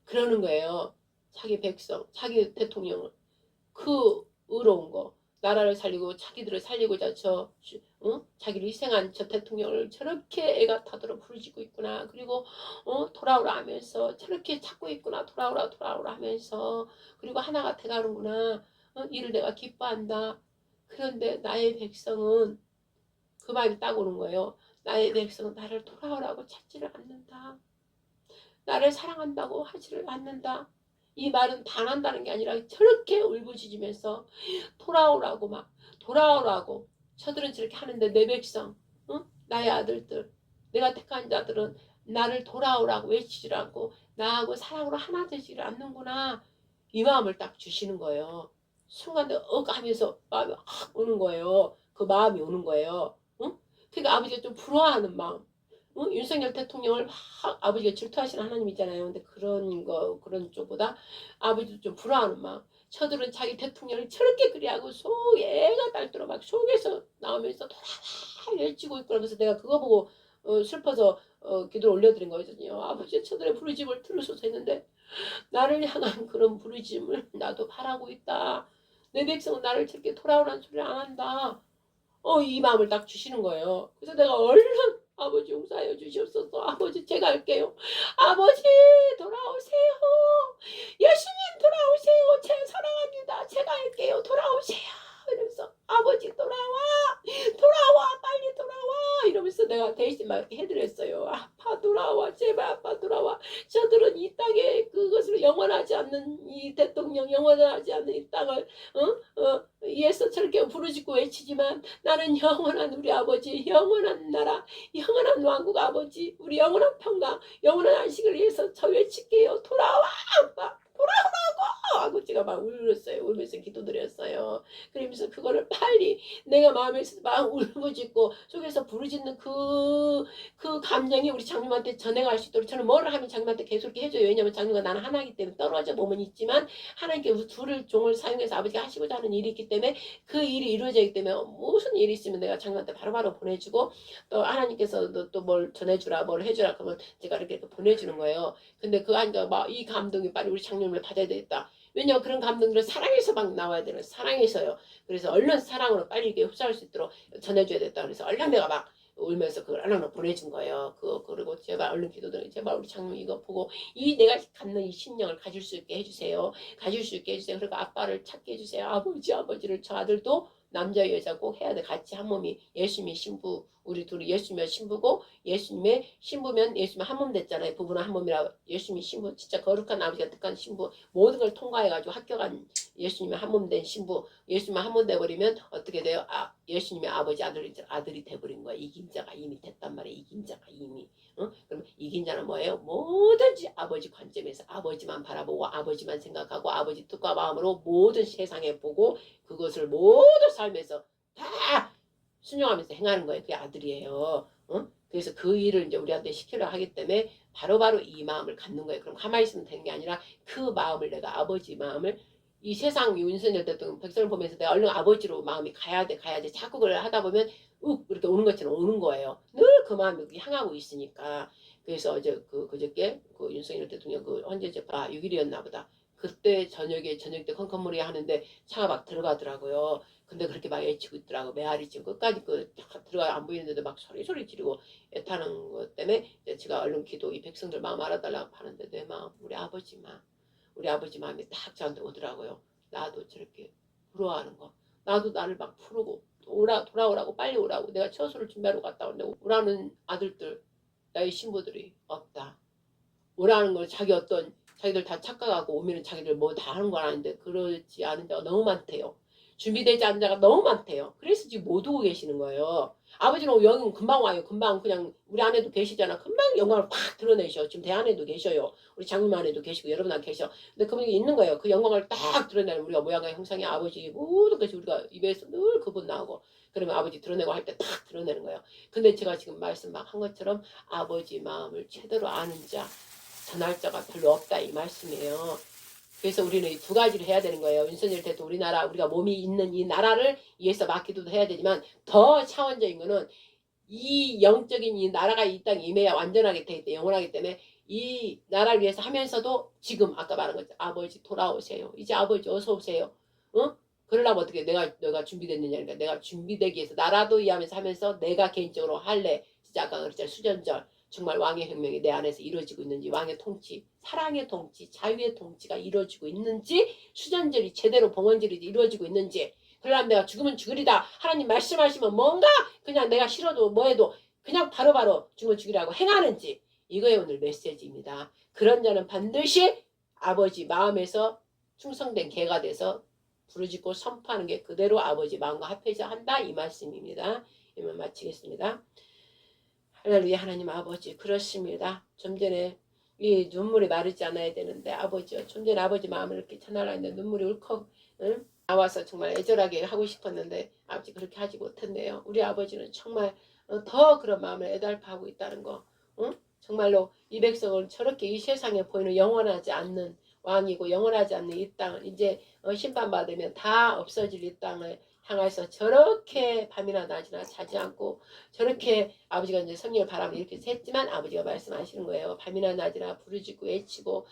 그러는 거예요. 자기 백성, 자기 대통령을. 그 의로운 거. 나라를 살리고 자기들을 살리고자 자기를 희생한 저 대통령을 저렇게 애가 타도록 부르짖고 있구나. 그리고 돌아오라 하면서 저렇게 찾고 있구나. 돌아오라 하면서 그리고 하나가 돼가는구나. 이를 내가 기뻐한다. 그런데 나의 백성은 그 마음이 딱 오는 거예요. 나의 백성은 나를 돌아오라고 찾지를 않는다. 나를 사랑한다고 하지를 않는다. 이 말은 반한다는 게 아니라 저렇게 울부짖으면서 돌아오라고 막 돌아오라고 저들은 저렇게 하는데 내 백성 나의 아들들 내가 택한 자들은 나를 돌아오라고 외치질 않고 나하고 사랑으로 하나 되지를 않는구나. 이 마음을 딱 주시는 거예요. 순간 하면서 마음이 확 오는 거예요. 그 마음이 오는 거예요. 그러니까 아버지가 좀 부러워하는 마음. 윤석열 대통령을 막 아버지가 질투하시는 하나님이잖아요. 근데 그런 쪽보다 아버지도 좀 부러워하는 마음. 저들은 자기 대통령을 저렇게 그리하고 애가 딸도록 막 속에서 나오면서 돌아와 외치고 있구나. 그래서 내가 그거 보고 슬퍼서 기도를 올려드린 거거든요. 아버지 저들의 부르짖음을 들으셔서 했는데 나를 향한 그런 부르짖음을 나도 바라고 있다. 내 백성은 나를 저렇게 돌아오라는 소리를 안 한다. 이 마음을 딱 주시는 거예요. 그래서 내가 얼른 아버지 용서하여 주시옵소서. 아버지 제가 할게요. 아버지 돌아오세요. 예수님 돌아오세요. 제가 사랑합니다. 제가 할게요. 돌아오세요. 이러면서 아버지 돌아와 빨리 돌아와 이러면서 내가 대신 막 이렇게 해드렸어요. 아빠 돌아와. 제발 아빠 돌아와. 저들은 이 땅에 그것으로 영원하지 않는 이 대통령, 영원하지 않는 이 땅을 위해서 저렇게 부르짖고 외치지만 나는 영원한 우리 아버지, 영원한 나라, 영원한 왕국 아버지, 우리 영원한 평강, 영원한 안식을 위해서 저 외칠게요. 돌아와 아빠, 돌아오라고 하고 제가 막 울었어요. 울면서 기도드렸어요. 그러면서 그거를 빨리 내가 마음에서 막 울부짖고 속에서 부르짖는 그 감정이 우리 장님한테 전해갈 수 있도록 저는 뭐를 하면 장님한테 계속 이렇게 해줘요. 왜냐면 장님과 나는 하나이기 때문에 떨어져 몸은 있지만 하나님께 둘을 종을 사용해서 아버지가 하시고자 하는 일이 있기 때문에 그 일이 이루어지기 때문에 무슨 일이 있으면 내가 장님한테 바로바로 보내주고 또 하나님께서 또 뭘 전해주라 뭘 해주라 그러면 제가 이렇게 보내주는 거예요. 근데 그 아니까 막 이 감동이 빨리 우리 장님을 받아야 되겠다. 왜냐면 그런 감동들은 사랑에서 막 나와야 되는 사랑에서요. 그래서 얼른 사랑으로 빨리 이게 흡수할 수 있도록 전해줘야 됐다. 그래서 얼른 내가 막 울면서 그걸 얼른 보내준 거예요. 그리고 제발 얼른 기도드려 제발 우리 장님 이거 보고 이 내가 갖는 이 신령을 가질 수 있게 해주세요. 가질 수 있게 해주세요. 그리고 아빠를 찾게 해주세요. 아버지를 저 아들도 남자 여자 꼭 해야 돼. 같이 한 몸이 예수님의 신부 우리 둘이 예수님의 신부고 예수님의 신부면 예수님의 한 몸 됐잖아요. 부부는 한 몸이라 예수님의 신부 진짜 거룩한 아버지가 뜻한 신부 모든 걸 통과해가지고 합격한 예수님의 한 몸 된 신부 예수님의 한 몸 돼버리면 어떻게 돼요? 예수님의 아버지 아들이 돼버린 거야. 이긴 자가 이미 됐단 말이에요. 이긴 자가 이미 그럼 이긴 자는 뭐예요? 뭐든지 아버지 관점에서 아버지만 바라보고 아버지만 생각하고 아버지 뜻과 마음으로 모든 세상에 보고 그것을 모든 삶에서 다 순종하면서 행하는 거예요. 그게 아들이에요. 그래서 그 일을 이제 우리한테 시키려 하기 때문에 바로바로 이 마음을 갖는 거예요. 그럼 가만히 있으면 되는 게 아니라 그 마음을 내가 아버지 마음을 이 세상 윤석열 대통령 백성을 보면서 내가 얼른 아버지로 마음이 가야 돼. 자꾸 그걸 하다 보면 이렇게 오는 것처럼 오는 거예요. 늘 그 마음이 향하고 있으니까. 그래서 어제 그저께 그 윤석열 대통령 그 헌재 재판 6일이었나 보다. 그때 저녁 때 컴컴머리 하는데 차가 막 들어가더라고요. 근데 그렇게 막 애치고 있더라고. 메아리 지금 끝까지 들어가 안 보이는데도 막 소리 지르고 애타는 것 때문에 제가 얼른 기도 이 백성들 마음 알아달라고 하는데 내 마음 우리 아버지 마음이 딱 저한테 오더라고요. 나도 저렇게 부러워하는 거. 나도 나를 막 푸르고 돌아오라고 빨리 오라고 내가 처소를 준비하러 갔다 오는데 오라는 아들들 나의 신부들이 없다. 오라는 걸 자기들 다 착각하고 오면은 자기들 뭐 다 하는 건 아닌데 그렇지 않은 자가 너무 많대요. 준비되지 않은 자가 너무 많대요. 그래서 지금 못 오고 계시는 거예요. 아버지는 영은 금방 와요. 금방 그냥 우리 안에도 계시잖아. 금방 영광을 팍 드러내셔. 지금 대안에도 계셔요. 우리 장님 안에도 계시고 여러분 안에 계셔. 근데 그분이 있는 거예요. 그 영광을 딱 드러내는 우리가 모양과 형상의 아버지 모든 것이 우리가 입에서 늘 그분 나오고 그러면 아버지 드러내고 할 때 딱 드러내는 거예요. 근데 제가 지금 말씀 막 한 것처럼 아버지 마음을 제대로 아는 자 전할 자가 별로 없다 이 말씀이에요. 그래서 우리는 이 두 가지를 해야 되는 거예요. 윤석열 대통령 우리나라 우리가 몸이 있는 이 나라를 위해서 맡기도 해야 되지만 더 차원적인 거는 이 영적인 이 나라가 이 땅에 임해야 완전하게 돼 있대 영원하기 때문에 이 나라를 위해서 하면서도 지금 아까 말한 거죠. 아버지 돌아오세요. 이제 아버지 어서 오세요. 그러려면 어떻게 내가 준비됐느냐. 그러니까 내가 준비되기 위해서 나라도 하면서 내가 개인적으로 할래. 진짜 아까 그랬잖아요. 수전절. 정말 왕의 혁명이 내 안에서 이루어지고 있는지 왕의 통치, 사랑의 통치, 자유의 통치가 이루어지고 있는지 수전절이 제대로 봉헌절이 이루어지고 있는지 그러려면 내가 죽으면 죽으리다. 하나님 말씀하시면 뭔가 그냥 내가 싫어도 뭐해도 그냥 바로바로 죽으면 죽이라고 행하는지 이거에 오늘 메시지입니다. 그런 자는 반드시 아버지 마음에서 충성된 개가 돼서 부르짖고 선포하는 게 그대로 아버지 마음과 합해져 한다 이 말씀입니다. 이만 마치겠습니다. 할렐루야. 하나님 아버지 그렇습니다. 좀 전에 이 눈물이 마르지 않아야 되는데 아버지요. 좀 전에 아버지 마음을 이렇게 전하려 했는데 눈물이 울컥 나와서 정말 애절하게 하고 싶었는데 아버지 그렇게 하지 못했네요. 우리 아버지는 정말 더 그런 마음을 애달파하고 있다는 거. 정말로 이 백성은 저렇게 이 세상에 보이는 영원하지 않는 왕이고 영원하지 않는 이 땅을 이제 심판받으면 다 없어질 이 땅을 향해서 저렇게 밤이나 낮이나 자지 않고 저렇게 아버지가 이제 성령의 바람을 이렇게 샜지만 아버지가 말씀하시는 거예요. 밤이나 낮이나 부르짖고 외치고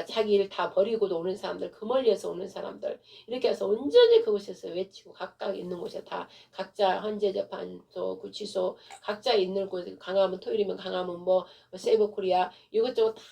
자기 일 다 버리고도 오는 사람들 그 멀리에서 오는 사람들 이렇게 해서 온전히 그곳에서 외치고 각각 있는 곳에 다 각자 헌재재판소 구치소 각자 있는 곳 강화문 토요일이면 강화문 세이버코리아 이것저것 다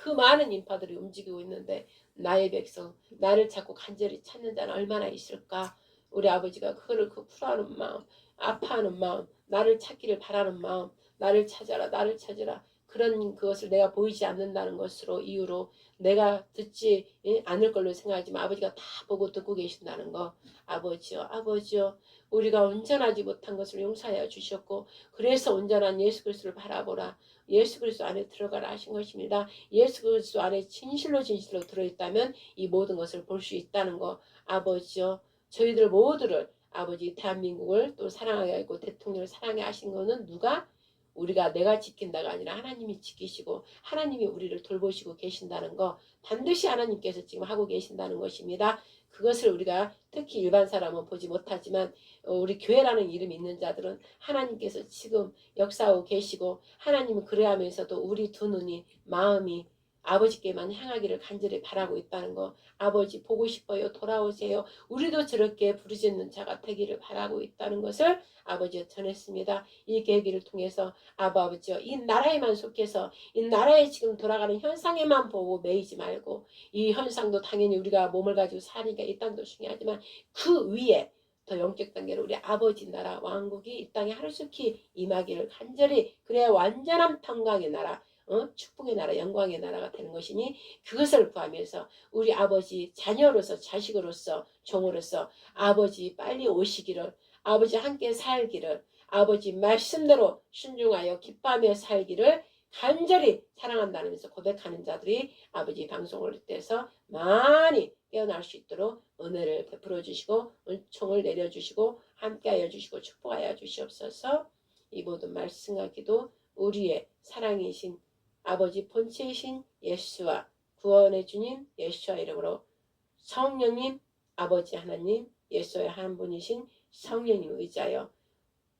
그 많은 인파들이 움직이고 있는데 나의 백성 나를 찾고 간절히 찾는 자는 얼마나 있을까. 우리 아버지가 그거를 풀어하는 마음 아파하는 마음 나를 찾기를 바라는 마음 나를 찾아라 나를 찾으라 그런 그것을 내가 보이지 않는다는 것으로 이유로 내가 듣지 않을 걸로 생각하지만 아버지가 다 보고 듣고 계신다는 거 아버지요 우리가 온전하지 못한 것을 용서하여 주셨고 그래서 온전한 예수 그리스도를 바라보라 예수 그리스도 안에 들어가라 하신 것입니다. 예수 그리스도 안에 진실로 들어있다면 이 모든 것을 볼 수 있다는 거 아버지요 저희들 모두를 아버지 대한민국을 또 사랑하게 하고 대통령을 사랑해 하신 거는 누가 우리가 내가 지킨다가 아니라 하나님이 지키시고 하나님이 우리를 돌보시고 계신다는 거 반드시 하나님께서 지금 하고 계신다는 것입니다. 그것을 우리가 특히 일반 사람은 보지 못하지만 우리 교회라는 이름이 있는 자들은 하나님께서 지금 역사하고 계시고 하나님은 그래하면서도 우리 두 눈이 마음이 아버지께만 향하기를 간절히 바라고 있다는 거 아버지 보고 싶어요 돌아오세요 우리도 저렇게 부르짖는 자가 되기를 바라고 있다는 것을 아버지가 전했습니다. 이 계기를 통해서 아버지요 이 나라에만 속해서 이 나라에 지금 돌아가는 현상에만 보고 매이지 말고 이 현상도 당연히 우리가 몸을 가지고 사니까 이 땅도 중요하지만 그 위에 더 영적 단계로 우리 아버지 나라 왕국이 이 땅에 하루속히 임하기를 간절히 그래야 완전한 평강의 나라 축복의 나라 영광의 나라가 되는 것이니 그것을 구하면서 우리 아버지 자녀로서 자식으로서 종으로서 아버지 빨리 오시기를 아버지 함께 살기를 아버지 말씀대로 순종하여 기뻐하며 살기를 간절히 사랑한다면서 고백하는 자들이 아버지 방송을 떼서 많이 깨어날 수 있도록 은혜를 베풀어 주시고 은총을 내려주시고 함께하여 주시고 축복하여 주시옵소서. 이 모든 말씀과 기도 우리의 사랑이신 아버지 본체이신 예수와 구원의 주님 예수와 이름으로 성령님 아버지 하나님 예수의 한 분이신 성령님 의지하여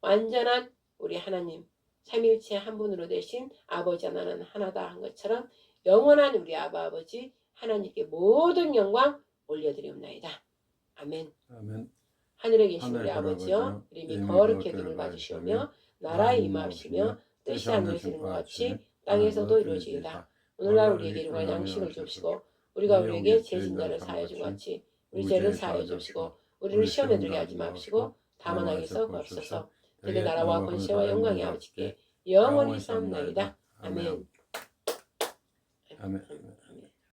완전한 우리 하나님 삼일체 한 분으로 되신 아버지 하나는 하나다 한 것처럼 영원한 우리 아버지 하나님께 모든 영광 올려드리옵나이다. 아멘. 아멘. 하늘에 계신 우리 하늘의 아버지여 이름이 이름이 거룩히 거룩히 여김을 받으시오며 받으시오며 나라의 임하옵시며 뜻이 하늘에서 이룬 것 같이 땅에서도 이루어지이다. 오늘날 우리에게 일용할 양식을 주옵시고 우리가 우리에게 죄진 자를 사하여 준 같이 우리 죄를 사하여 주옵시고 우리를 시험에 들게 하지 마옵시고 다만 악에서 구하옵소서. 그의 나라와 권세와 영광이 아버지께 영원히 쌓옵나이다. 아멘. 아멘.